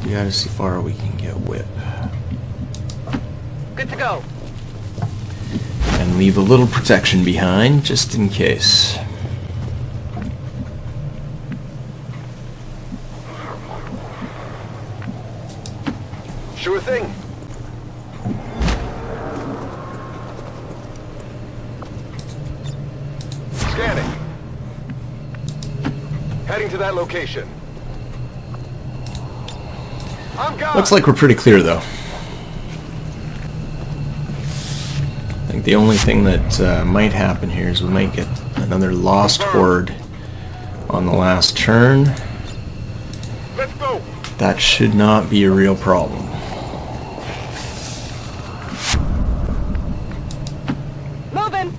we gotta see how far we can get Whip. Good to go. And leave a little protection behind, just in case. Sure thing. Scanning. Heading to that location. I'm gone. Looks like we're pretty clear, though. I think the only thing that might happen here is we might get another lost horde on the last turn. Let's go. That should not be a real problem. Moving.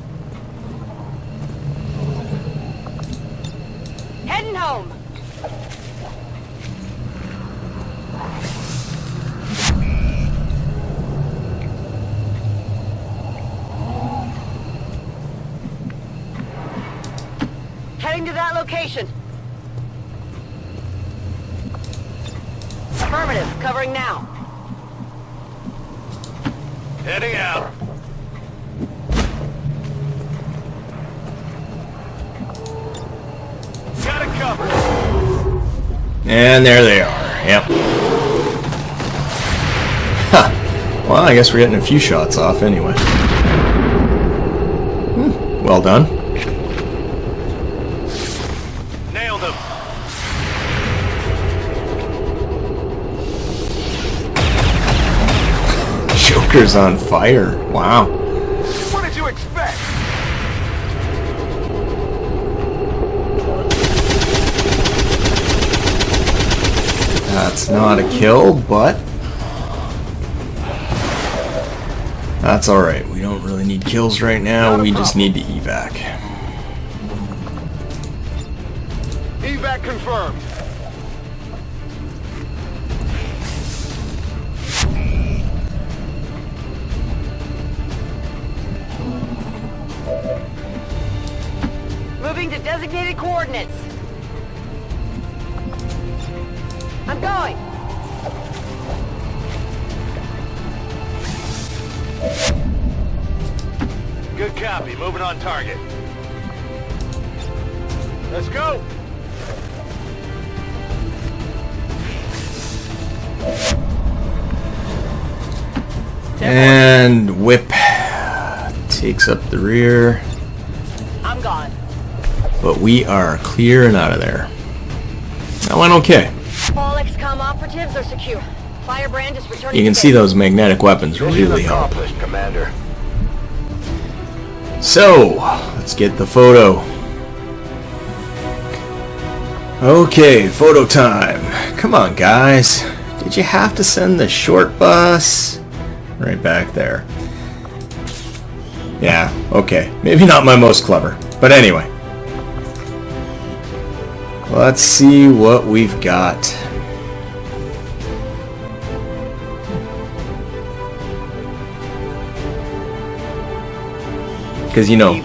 Heading home. Heading to that location. Affirmative. Covering now. Heading out. Got it covered. And there they are. Yep. Huh. Well, I guess we're getting a few shots off anyway. Well done. Nailed him. Joker's on fire. Wow. What did you expect? That's not a kill, but that's alright. We don't really need kills right now. We just need to evac. Evac confirmed. Moving to designated coordinates. I'm going. Good copy. Moving on target. Let's go. And whip takes up the rear. I'm gone. But we are clear and out of there. That went okay. All XCOM operatives are secure. Firebrand is returning. You can see those magnetic weapons really help. Accomplished, Commander. So, let's get the photo. Okay, photo time. Come on, guys. Did you have to send the short bus? Right back there. Yeah, okay. Maybe not my most clever. But anyway. Let's see what we've got. Because, you know,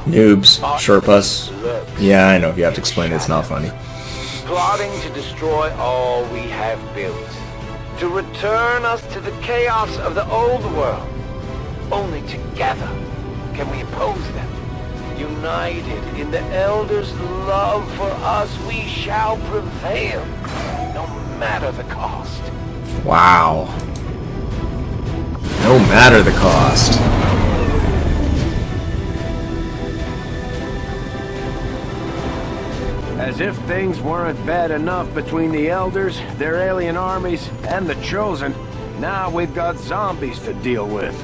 noobs, short bus. Yeah, I know. If you have to explain it, it's not funny. Plotting to destroy all we have built. To return us to the chaos of the old world. Only together can we oppose them. United in the Elders' love for us, we shall prevail. No matter the cost. Wow. No matter the cost. As if things weren't bad enough between the Elders, their alien armies, and the Chosen, now we've got zombies to deal with.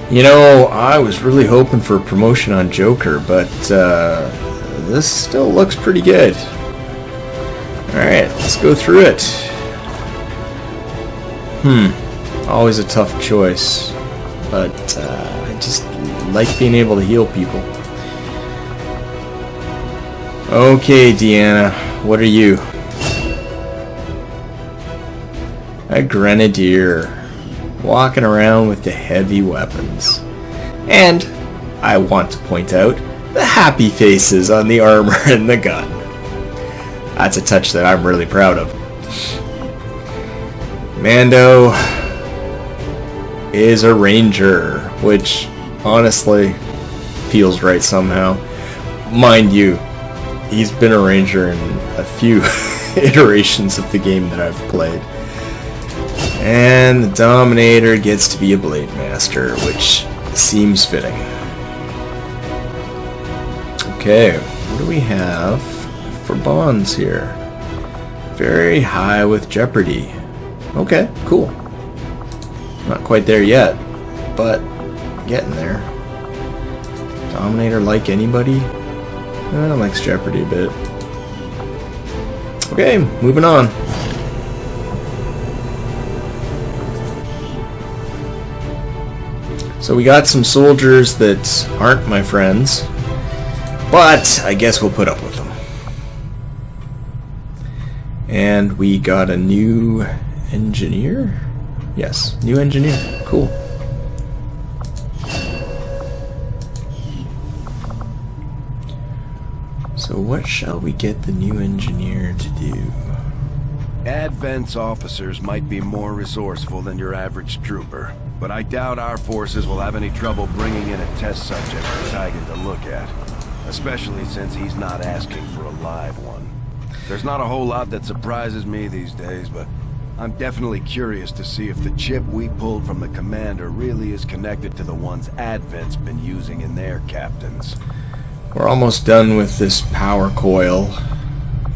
You know, I was really hoping for a promotion on Joker, but this still looks pretty good. Alright, let's go through it. Always a tough choice, but I just like being able to heal people. Okay, Deanna, what are you? A grenadier. Walking around with the heavy weapons. And, I want to point out, the happy faces on the armor and the gun. That's a touch that I'm really proud of. Mando is a ranger, which honestly feels right somehow. Mind you, he's been a ranger in a few iterations of the game that I've played. And the Dominator gets to be a Blade Master, which seems fitting. Okay, what do we have for bonds here? Very high with Jeopardy. Okay, cool. Not quite there yet, but getting there. Dominator like anybody? Likes Jeopardy a bit. Okay, moving on. So we got some soldiers that aren't my friends, but I guess we'll put up with them. And we got a new engineer? Yes, new engineer. Cool. So what shall we get the new engineer to do? Advent's officers might be more resourceful than your average trooper, but I doubt our forces will have any trouble bringing in a test subject for Tigan to look at, especially since he's not asking for a live one. There's not a whole lot that surprises me these days, but I'm definitely curious to see if the chip we pulled from the commander really is connected to the ones Advent's been using in their captains. We're almost done with this power coil,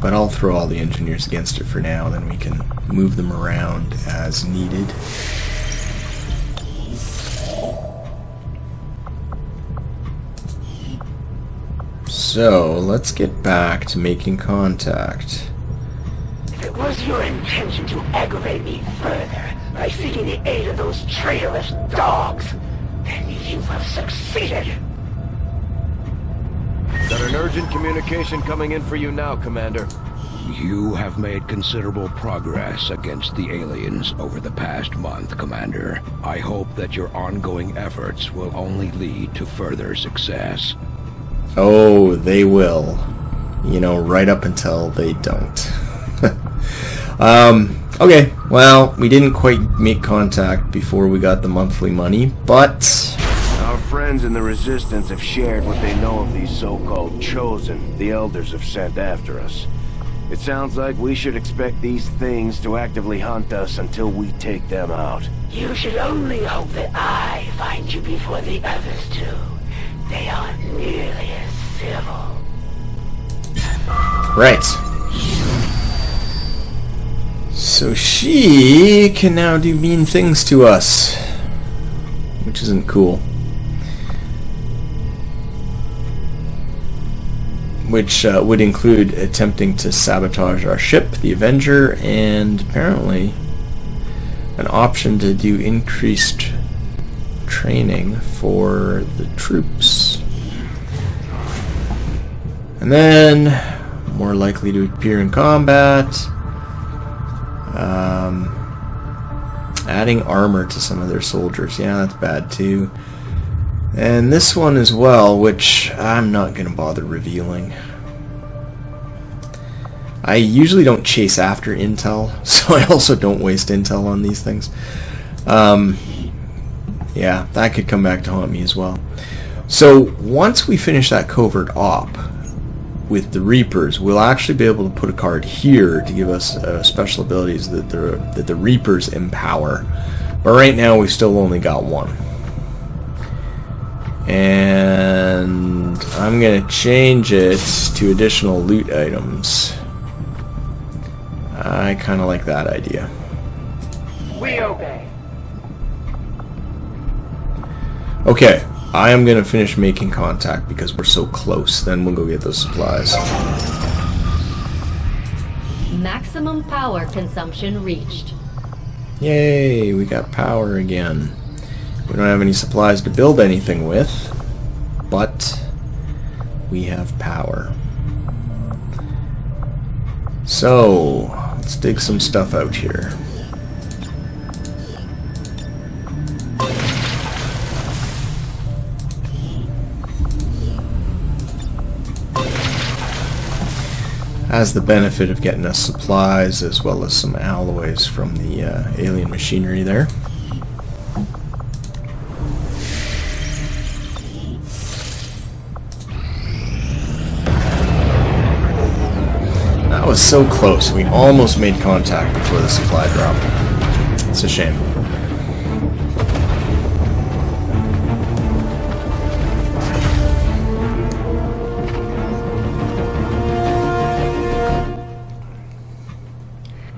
but I'll throw all the engineers against it for now, then we can move them around as needed. So, let's get back to making contact. If it was your intention to aggravate me further by seeking the aid of those traitorous dogs, then you have succeeded. Got an urgent communication coming in for you now, Commander. You have made considerable progress against the aliens over the past month, Commander. I hope that your ongoing efforts will only lead to further success. Oh, they will. You know, right up until they don't. Okay, well, we didn't quite make contact before we got the monthly money, but... Our friends in the Resistance have shared what they know of these so-called Chosen the Elders have sent after us. It sounds like we should expect these things to actively hunt us until we take them out. You should only hope that I find you before the others do. They aren't nearly as civil. Right. So she can now do mean things to us, which isn't cool. Which would include attempting to sabotage our ship, the Avenger, and apparently an option to do increased training for the troops. And then, more likely to appear in combat. Adding armor to some of their soldiers. Yeah, that's bad too. And this one as well, which I'm not going to bother revealing. I usually don't chase after intel, so I also don't waste intel on these things. Yeah, that could come back to haunt me as well. So once we finish that covert op with the Reapers, we'll actually be able to put a card here to give us special abilities that the Reapers empower. But right now we've still only got one. And I'm going to change it to additional loot items. I kind of like that idea. We obey. Okay, I am going to finish making contact because we're so close. Then we'll go get those supplies. Maximum power consumption reached. Yay, we got power again. We don't have any supplies to build anything with, but we have power. So, let's dig some stuff out here. Has the benefit of getting us supplies as well as some alloys from the alien machinery there. That was so close. We almost made contact before the supply drop. It's a shame.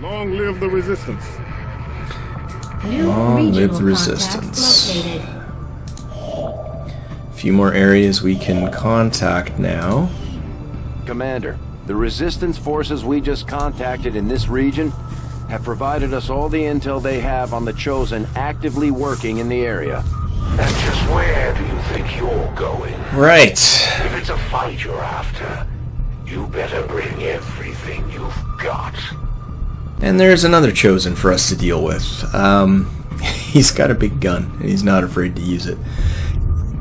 Long live the Resistance. Long live the Resistance. A few more areas we can contact now. Commander, the Resistance forces we just contacted in this region have provided us all the intel they have on the Chosen actively working in the area. And just where do you think you're going? Right. If it's a fight you're after, you better bring everything you've got. And there's another Chosen for us to deal with. He's got a big gun, and he's not afraid to use it.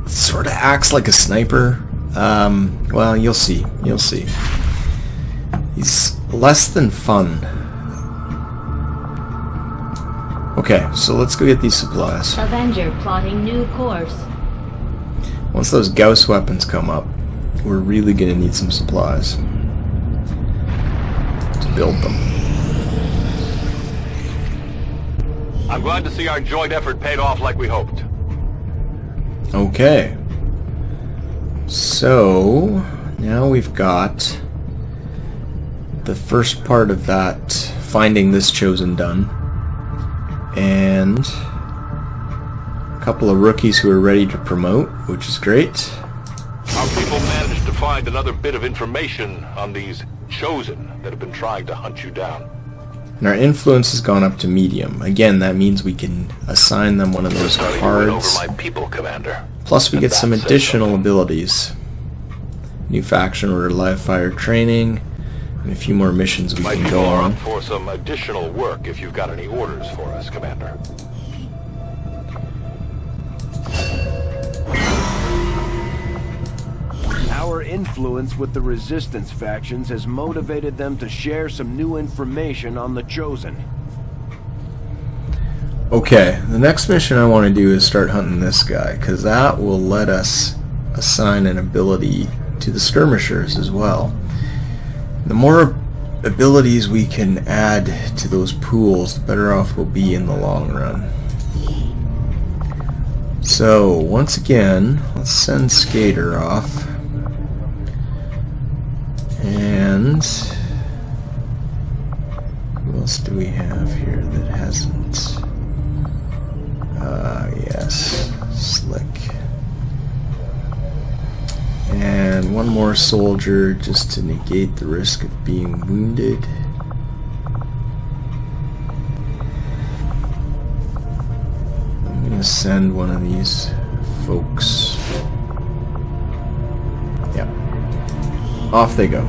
Sort of acts like a sniper. Well, you'll see. You'll see. He's less than fun. Okay, so let's go get these supplies. Avenger plotting new course. Once those Gauss weapons come up, we're really going to need some supplies to build them. I'm glad to see our joint effort paid off like we hoped. Okay. So, now we've got the first part of that, finding this chosen done. And a couple of rookies who are ready to promote, which is great. Our people managed to find another bit of information on these chosen that have been trying to hunt you down. And our influence has gone up to medium. Again, that means we can assign them one of those cards. Over my people, Commander. Plus we get some additional abilities. New faction order, live fire training, and a few more missions we can go on. For some additional work if you've got any orders for us, Commander. Our influence with the Resistance factions has motivated them to share some new information on the Chosen. Okay, the next mission I want to do is start hunting this guy, because that will let us assign an ability to the skirmishers as well. The more abilities we can add to those pools, the better off we'll be in the long run. So, once again, let's send Skater off. And who else do we have here that hasn't? Yes, Slick. And one more soldier just to negate the risk of being wounded. I'm gonna send one of these folks. Yep. Off they go.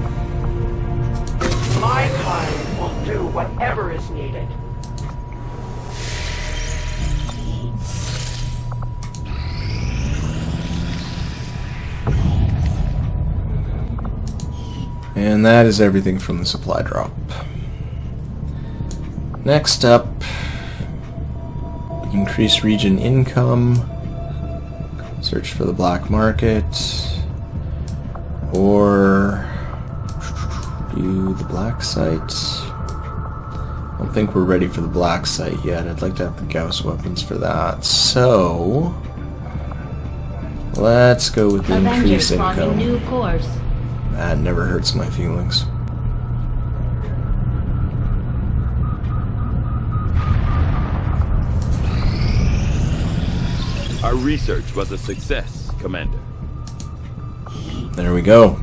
My kind will do whatever is needed. And that is everything from the supply drop. Next up, increase region income, search for the black market, or do the black site. I don't think we're ready for the black site yet. I'd like to have the Gauss weapons for that. So, let's go with the increase income. New course. That never hurts my feelings. Our research was a success, Commander. There we go.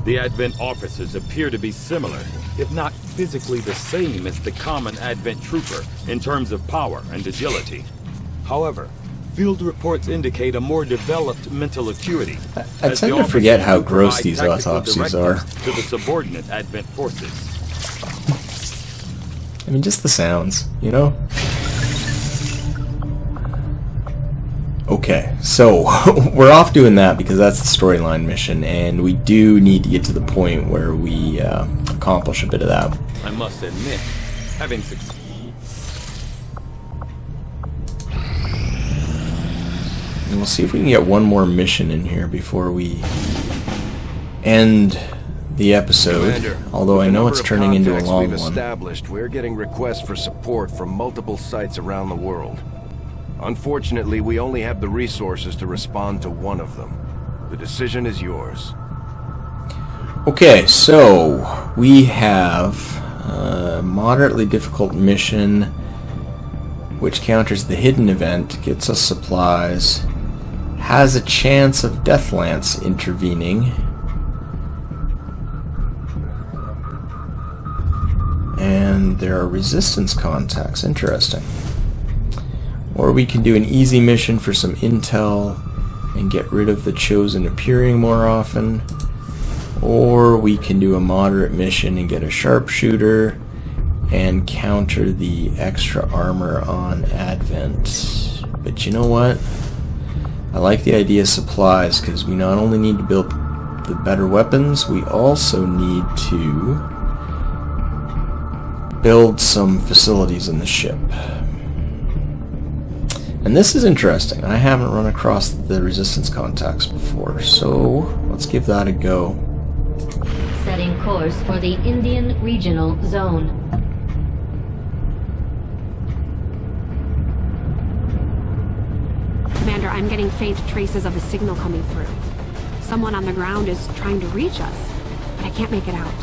The Advent officers appear to be similar, if not physically the same as the common Advent trooper in terms of power and agility. However, field reports indicate a more developed mental acuity. I tend to forget how gross these autopsies are. To the subordinate Advent forces. I mean, just the sounds, you know? Okay, so we're off doing that because that's the storyline mission, and we do need to get to the point where we accomplish a bit of that. I must admit, having succeeded. And we'll see if we can get one more mission in here before we end the episode. Commander, although I know it's turning into a long we've one. established, we're getting requests for support from multiple sites around the world. Unfortunately, we only have the resources to respond to one of them. The decision is yours. Okay, so we have a moderately difficult mission which counters the hidden event, gets us supplies, has a chance of Deathlance intervening, and there are resistance contacts. Interesting. Or we can do an easy mission for some intel and get rid of the Chosen appearing more often. Or we can do a moderate mission and get a sharpshooter and counter the extra armor on Advent. But you know what? I like the idea of supplies, because we not only need to build the better weapons, we also need to build some facilities in the ship. And this is interesting. I haven't run across the resistance contacts before, so let's give that a go. Setting course for the Indian Regional Zone. Commander, I'm getting faint traces of a signal coming through. Someone on the ground is trying to reach us, but I can't make it out.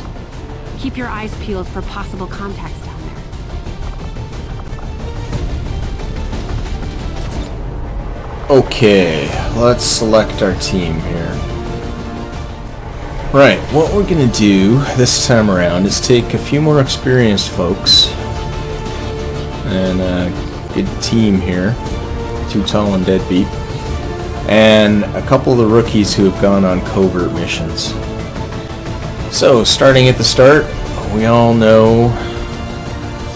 Keep your eyes peeled for possible contacts down there. Okay, let's select our team here. Right, what we're gonna do this time around is take a few more experienced folks and a good team here, Too Tall and Deadbeat, and a couple of the rookies who have gone on covert missions. So, starting at the start, we all know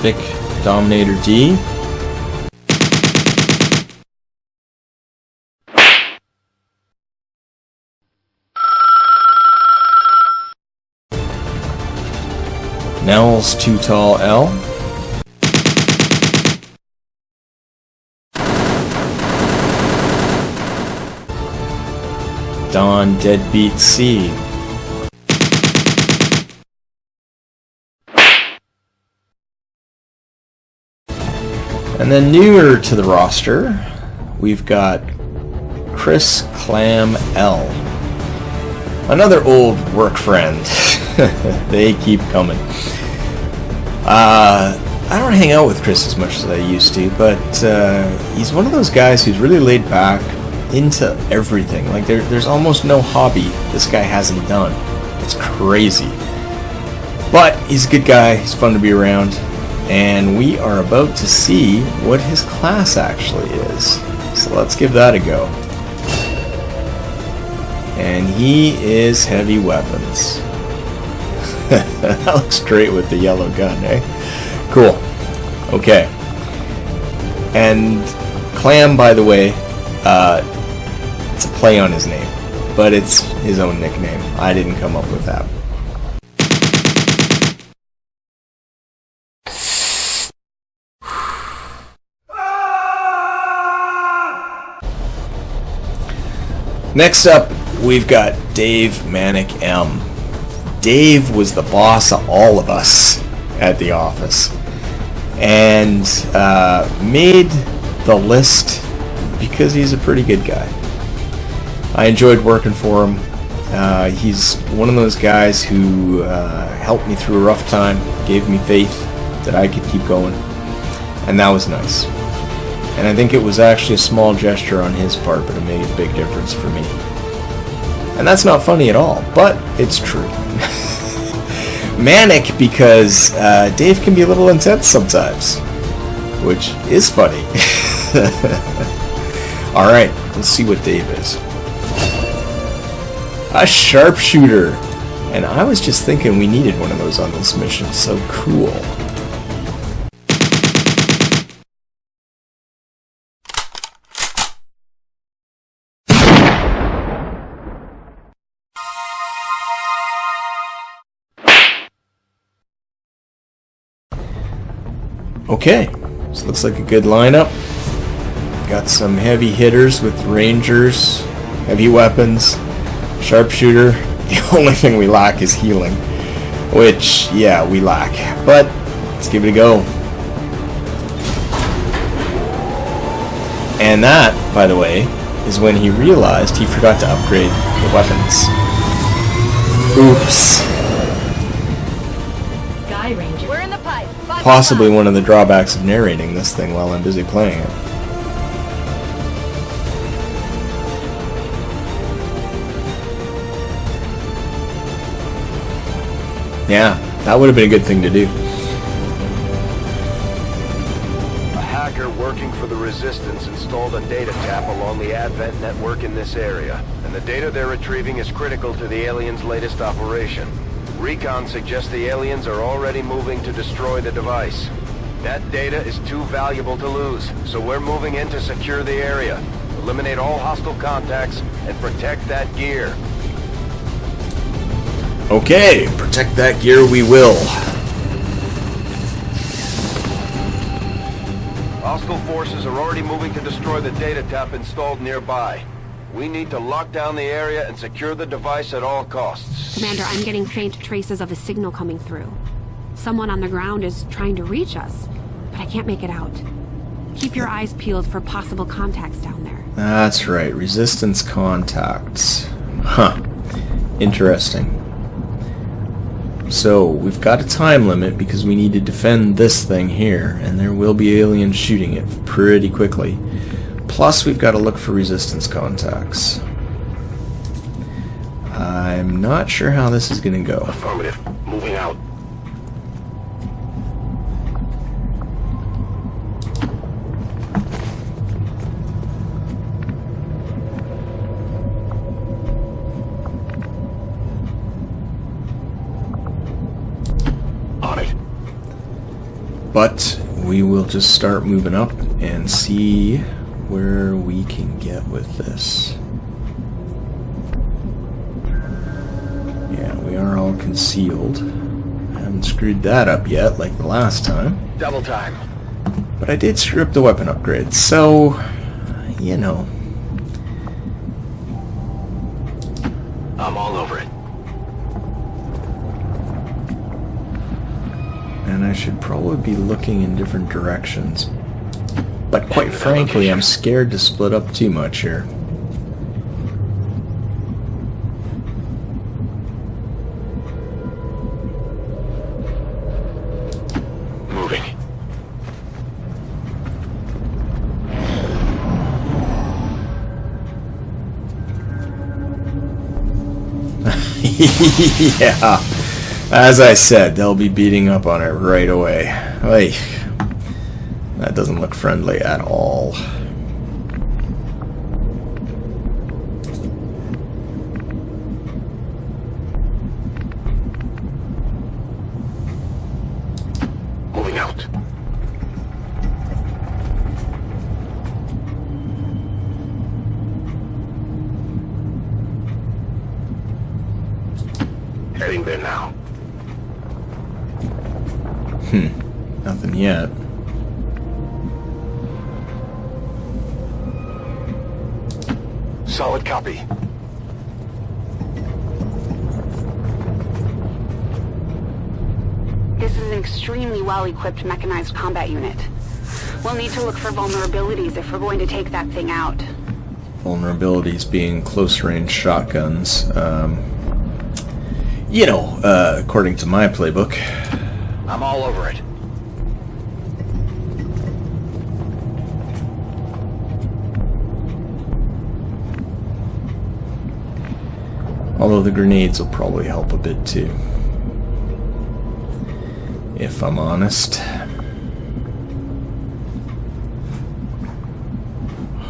Thick Dominator D. Nell's Too Tall L. Don Deadbeat C. And then newer to the roster, we've got Chris Clamb L. Another old work friend. They keep coming. I don't hang out with Chris as much as I used to, but he's one of those guys who's really laid back, into everything. Like there's almost no hobby this guy hasn't done. It's crazy. But he's a good guy, he's fun to be around, and we are about to see what his class actually is. So let's give that a go. And he is heavy weapons. That looks great with the yellow gun, eh? Cool. Okay. And Clamb, by the way, it's a play on his name, but it's his own nickname. I didn't come up with that. Next up, we've got Dave Manic M. Dave was the boss of all of us at the office, and made the list because he's a pretty good guy. I enjoyed working for him. He's one of those guys who helped me through a rough time, gave me faith that I could keep going, and that was nice. And I think it was actually a small gesture on his part, but it made a big difference for me. And that's not funny at all, but it's true. Manic, because Dave can be a little intense sometimes, which is funny. Alright, let's see what Dave is. A sharpshooter! And I was just thinking we needed one of those on this mission, so cool. Okay, so looks like a good lineup. Got some heavy hitters with rangers, heavy weapons, sharpshooter. The only thing we lack is healing, which, yeah, we lack. But let's give it a go. And that, by the way, is when he realized he forgot to upgrade the weapons. Oops. Sky Ranger. We're in the pipe. Possibly one of the drawbacks of narrating this thing while I'm busy playing it. Yeah, that would have been a good thing to do. A hacker working for the Resistance installed a data tap along the Advent network in this area, and the data they're retrieving is critical to the aliens' latest operation. Recon suggests the aliens are already moving to destroy the device. That data is too valuable to lose, so we're moving in to secure the area, eliminate all hostile contacts, and protect that gear. Okay, protect that gear we will. Hostile forces are already moving to destroy the data tap installed nearby. We need to lock down the area and secure the device at all costs. Commander, I'm getting faint traces of a signal coming through. Someone on the ground is trying to reach us, but I can't make it out. Keep your eyes peeled for possible contacts down there. That's right, resistance contacts. Huh. Interesting. So, we've got a time limit because we need to defend this thing here, and there will be aliens shooting it pretty quickly. Plus, we've got to look for resistance contacts. I'm not sure how this is going to go. Affirmative. Moving out. But we will just start moving up and see where we can get with this. Yeah, we are all concealed. I haven't screwed that up yet like the last time. Double time. But I did screw up the weapon upgrades, so, you know. I'm all over it. And I should probably be looking in different directions. But quite frankly, I'm scared to split up too much here. Moving. Yeah. As I said, they'll be beating up on it right away. Like, that doesn't look friendly at all. Moving out. Heading there now. Nothing yet. Solid copy. This is an extremely well-equipped mechanized combat unit. We'll need to look for vulnerabilities if we're going to take that thing out. Vulnerabilities being close-range shotguns. You know, according to my playbook. I'm all over it. Although the grenades will probably help a bit too. If I'm honest.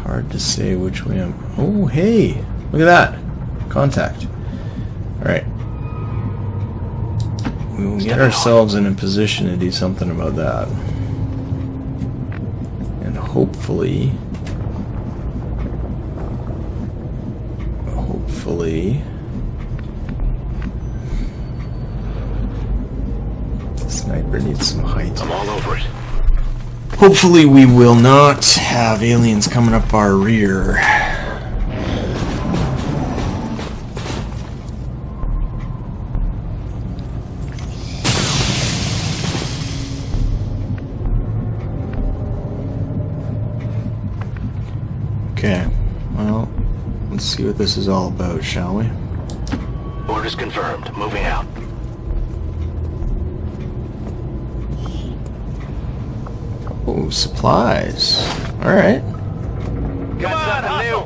Hard to say which way I'm... Oh, hey! Look at that! Contact. Alright. We will get ourselves in a position to do something about that. And hopefully... Sniper needs some height. I'm all over it. Hopefully we will not have aliens coming up our rear. Okay, well, let's see what this is all about, shall we? Orders confirmed. Moving out. Oh, supplies. Alright. Got something new.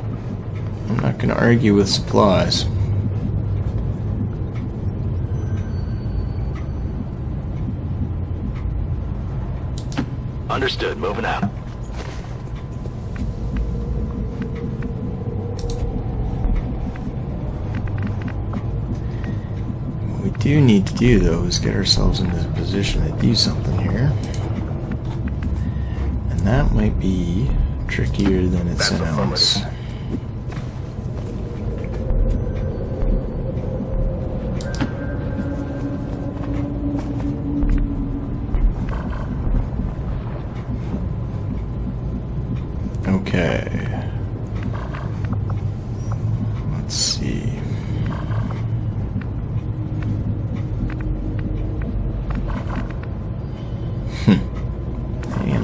I'm not gonna argue with supplies. Understood. Moving out. What we do need to do, though, is get ourselves into a position to do something here. And that might be trickier than it sounds. Okay.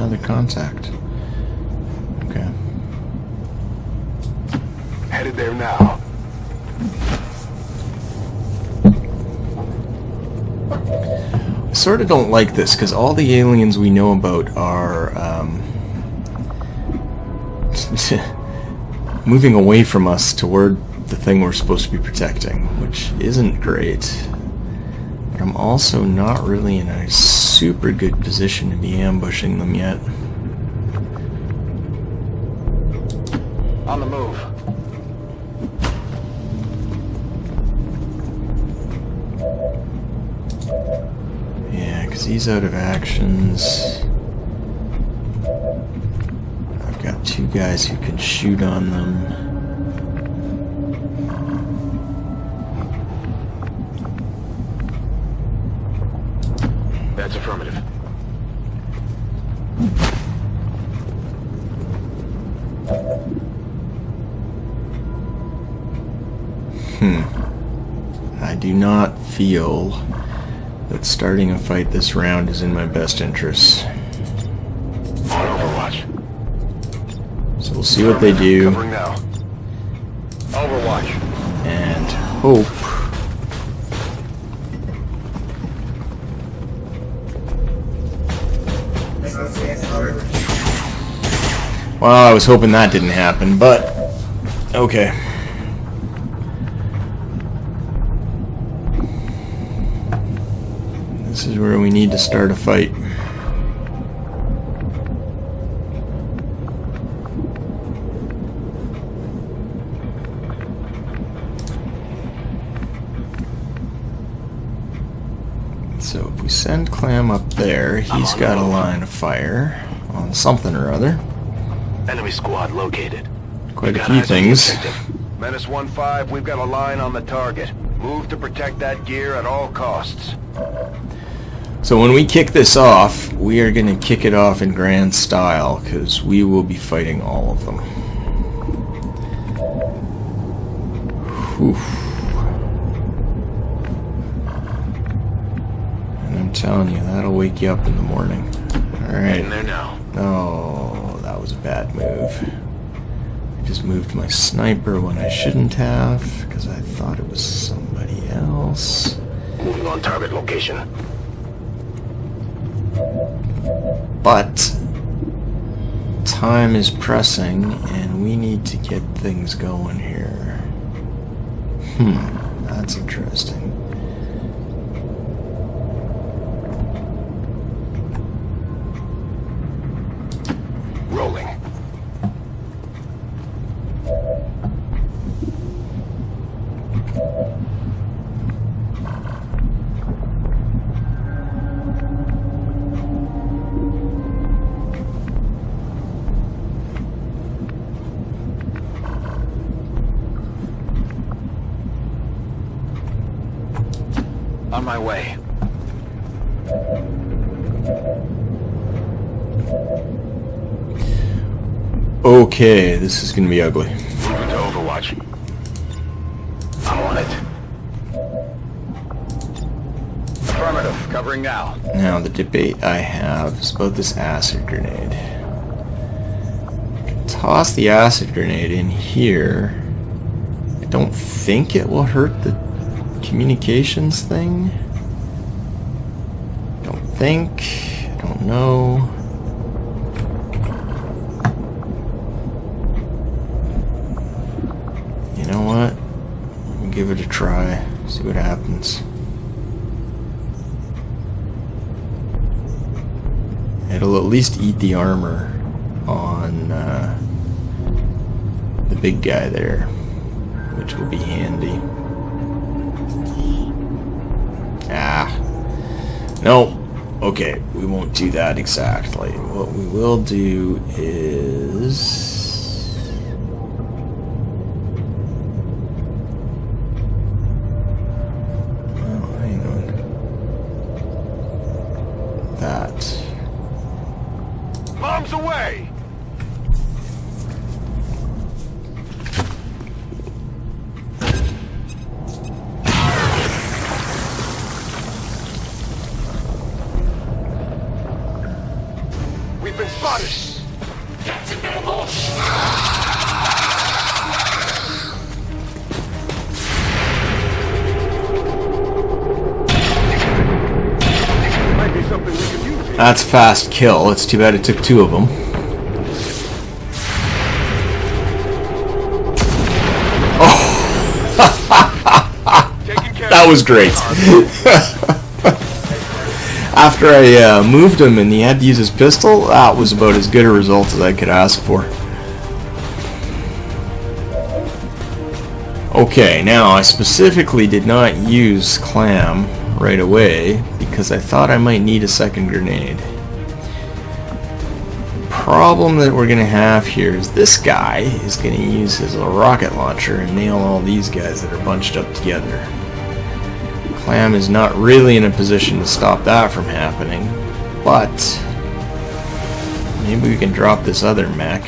another contact. Okay. Headed there now. I sort of don't like this, because all the aliens we know about are moving away from us toward the thing we're supposed to be protecting, which isn't great. But I'm also not really in a super good position to be ambushing them yet. On the move. Yeah, because he's out of actions. I've got 2 guys who can shoot on them. That's affirmative. I do not feel that starting a fight this round is in my best interests. On Overwatch. So we'll see what they do. Covering now. Overwatch. And hope. Well, I was hoping that didn't happen, but okay. This is where we need to start a fight. So if we send Clamb up there, he's got a line of fire on something or other. Enemy squad located. Quite a few things. Menace 1-5, we've got a line on the target. Move to protect that gear at all costs. So when we kick this off, we are going to kick it off in grand style, because we will be fighting all of them. Whew. And I'm telling you, that'll wake you up in the morning. Alright. In there now. Oh, that was a bad move. I just moved my sniper when I shouldn't have, because I thought it was somebody else. Moving on target location. But time is pressing, and we need to get things going here. That's interesting. Rolling. On my way. Okay, this is gonna be ugly. Moving to Overwatch. I'm on it. Affirmative. Covering now. Now, the debate I have is about this acid grenade. I can toss the acid grenade in here. I don't think it will hurt the communications thing. I don't know. You know what? We'll give it a try, see what happens. It'll at least eat the armor on the big guy there, which will be handy. No. Okay, we won't do that exactly. What we will do is... Oh, hang on. That. Bombs away! We've been Spotted! Might be something we can use here. That's a fast kill. It's too bad it took 2 of them. That was great. After I moved him and he had to use his pistol, that was about as good a result as I could ask for. Okay, now I specifically did not use Clamb right away because I thought I might need a second grenade. The problem that we're going to have here is this guy is going to use his rocket launcher and nail all these guys that are bunched up together. Clamb is not really in a position to stop that from happening, but maybe we can drop this other mech.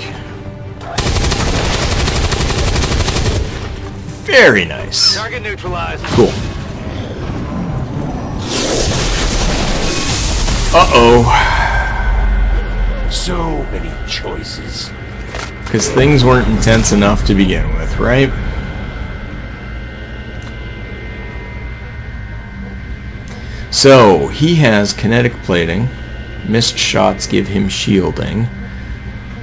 Very nice. Target neutralized. Cool. Uh-oh. So many choices. Because things weren't intense enough to begin with, right? So, he has kinetic plating, missed shots give him shielding,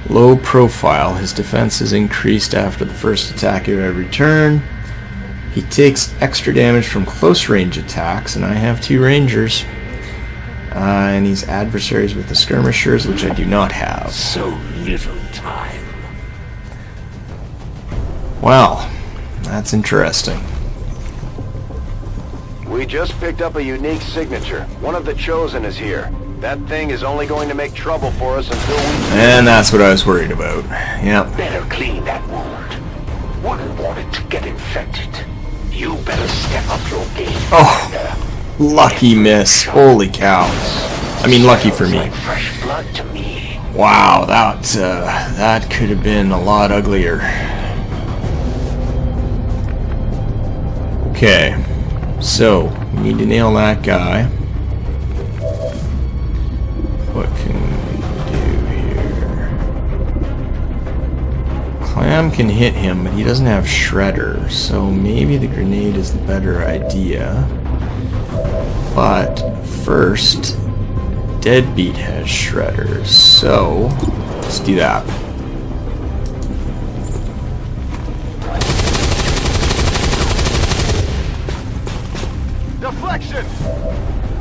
low profile, his defense is increased after the first attack of every turn, he takes extra damage from close range attacks, and I have 2 rangers, and he's adversaries with the skirmishers, which I do not have. So little time. Wow, that's interesting. We just picked up a unique signature. One of the Chosen is here. That thing is only going to make trouble for us until we... And that's what I was worried about. Yep. Better clean that wound. Wouldn't want it to get infected. You better step up your game. Oh, lucky miss. Holy cow. I mean, lucky for me. Like fresh blood to me. Wow, that could have been a lot uglier. Okay. So, we need to nail that guy. What can we do here? Clamb can hit him, but he doesn't have Shredder, so maybe the grenade is the better idea. But first, Deadbeat has Shredder, so let's do that. Deflection!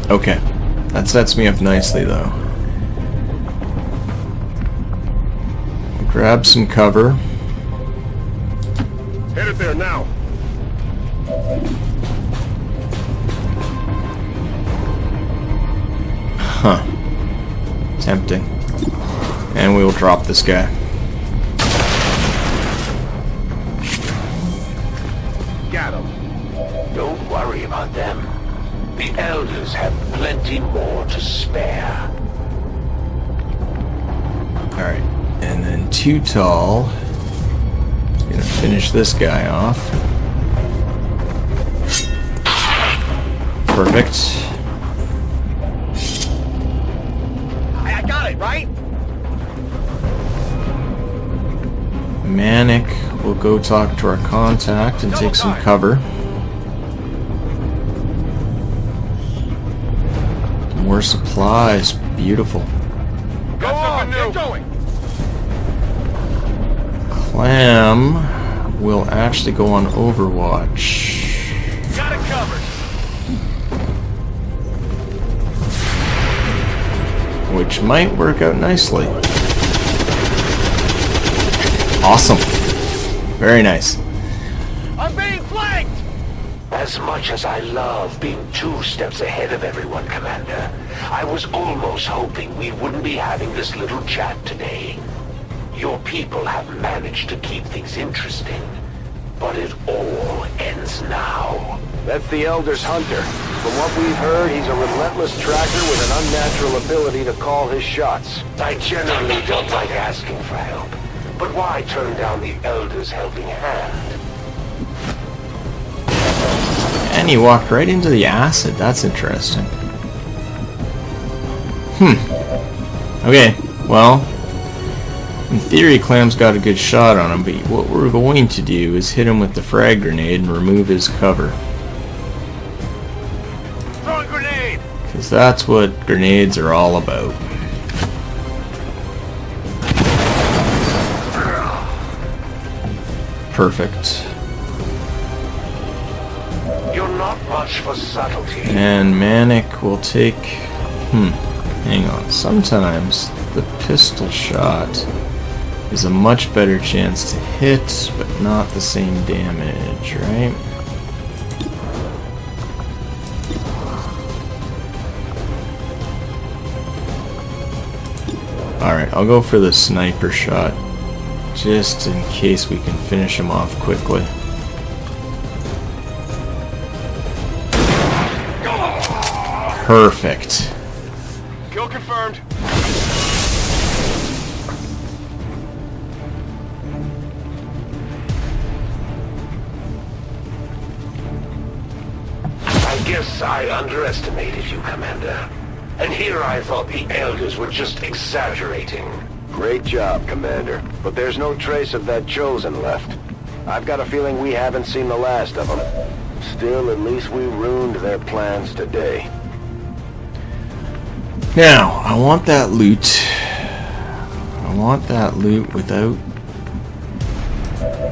Okay, that sets me up nicely though. Grab some cover. Hit it there now. Huh. Tempting. And we will drop this guy. Got him. Don't worry about them. The Elders have plenty more to spare. Alright, and then Too Tall. Gonna finish this guy off. Perfect. I got it, right? Manic will go talk to our contact and take some cover. More supplies. Beautiful. Go on, get going. Clamb will actually go on Overwatch. Got it covered. Which might work out nicely. Awesome. Very nice. I'm being flanked! As much as I love being 2 steps ahead of everyone, Commander, I was almost hoping we wouldn't be having this little chat today. Your people have managed to keep things interesting, but it all ends now. That's the Elder's hunter. From what we've heard, he's a relentless tracker with an unnatural ability to call his shots. I generally don't like asking for help, but why turn down the Elder's helping hand? And he walked right into the acid. That's interesting. Okay, well, In theory, Clamm's got a good shot on him, but what we're going to do is hit him with the frag grenade and remove his cover. Throwing grenade! Because that's what grenades are all about. Perfect. You're not much for subtlety. And Manic will take... hang on. Sometimes the pistol shot is a much better chance to hit, but not the same damage, right? Alright, I'll go for the sniper shot, just in case we can finish him off quickly. Perfect. Kill confirmed. I guess I underestimated you, Commander. And here I thought the Elders were just exaggerating. Great job, Commander. But there's no trace of that Chosen left. I've got a feeling we haven't seen the last of them. Still, at least we ruined their plans today. Now, I want that loot. I want that loot without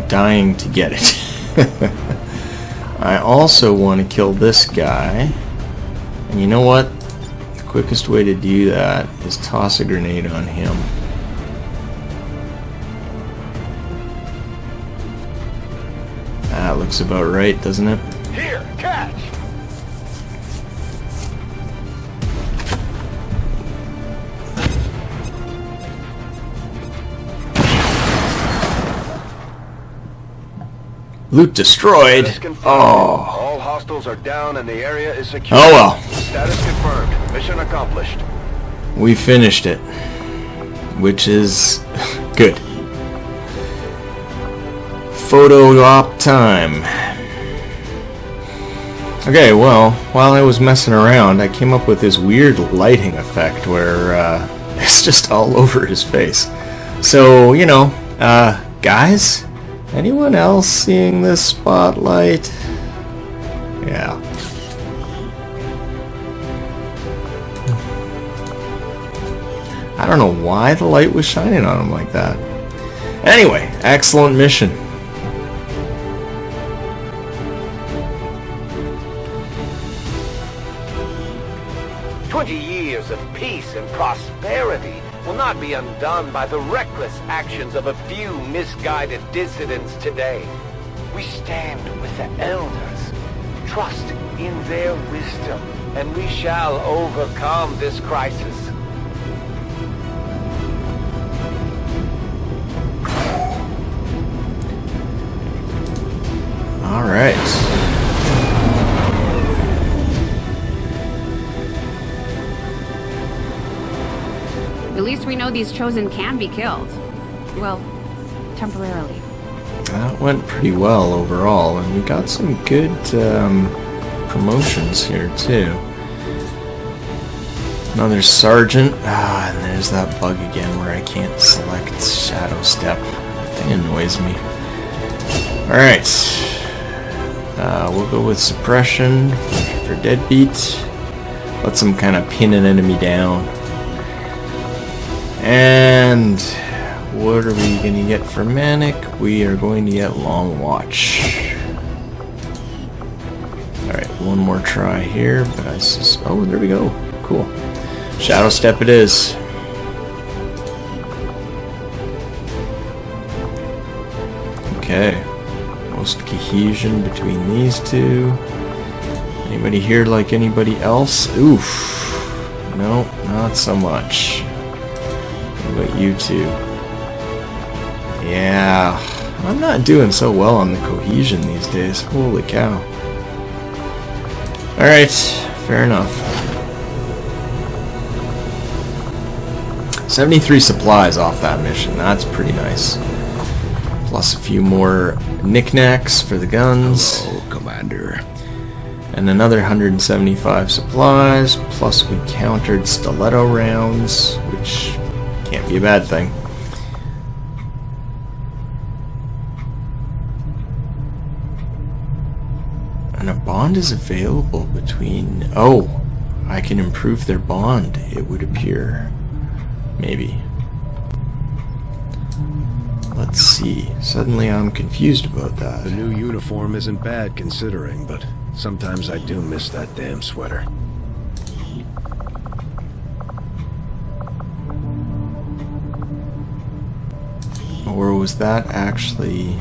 dying to get it. I also want to kill this guy. And you know what? The quickest way to do that is toss a grenade on him. That looks about right, doesn't it? Here, catch! Loot destroyed. Oh. All hostiles are down and the area is secure. Oh well. Status confirmed. Mission accomplished. We finished it. Which is good. Photo op time. Okay, well, while I was messing around, I came up with this weird lighting effect where it's just all over his face. So, you know, guys, anyone else seeing this spotlight? Yeah. I don't know why the light was shining on him like that. Anyway, excellent mission. Years of peace and prosperity will not be undone by the reckless actions of a few misguided dissidents today. We stand with the Elders, trust in their wisdom, and we shall overcome this crisis. All right. At least we know these Chosen can be killed. Well, temporarily. That went pretty well overall, and we got some good promotions here too. Another sergeant. And there's that bug again where I can't select shadow step. That thing annoys me. Alright. We'll go with suppression for Deadbeat. Let some kind of pin an enemy down. And what are we going to get for Manic? We are going to get Long Watch. Alright, one more try here, but oh, there we go. Cool. Shadow Step it is. Okay. Most cohesion between these two. Anybody here like anybody else? Oof. No, not so much. What about you two? Yeah, I'm not doing so well on the cohesion these days. Holy cow. Alright, fair enough. 73 supplies off that mission. That's pretty nice. Plus a few more knickknacks for the guns. Hello, Commander. And another 175 supplies. Plus we countered stiletto rounds, which can't be a bad thing. And a bond is available between... Oh, I can improve their bond, it would appear. Maybe. Let's see. Suddenly I'm confused about that. The new uniform isn't bad considering, but sometimes I do miss that damn sweater. Or was that actually...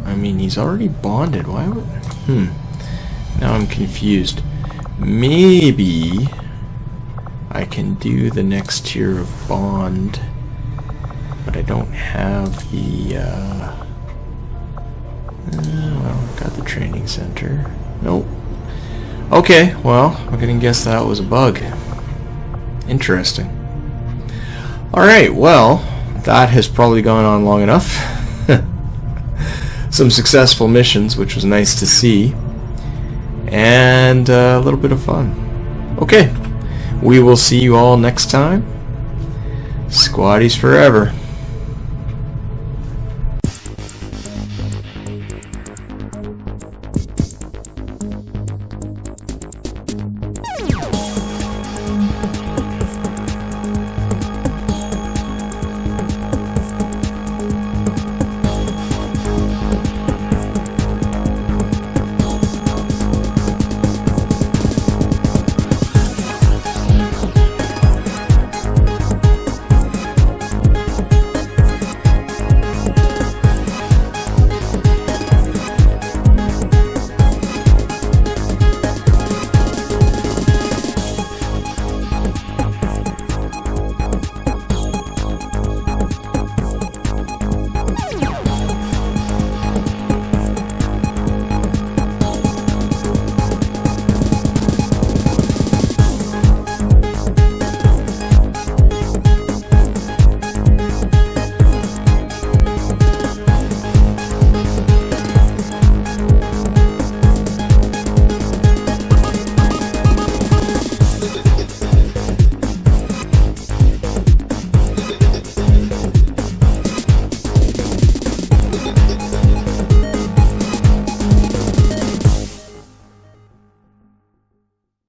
I mean, he's already bonded. Why would... Now I'm confused. Maybe I can do the next tier of bond, but I don't have the, well, got the training center. Nope. Okay, well, I'm gonna guess that was a bug. Interesting. Alright, well, that has probably gone on long enough. Some successful missions, which was nice to see. And a little bit of fun. Okay, we will see you all next time. Squaddies forever.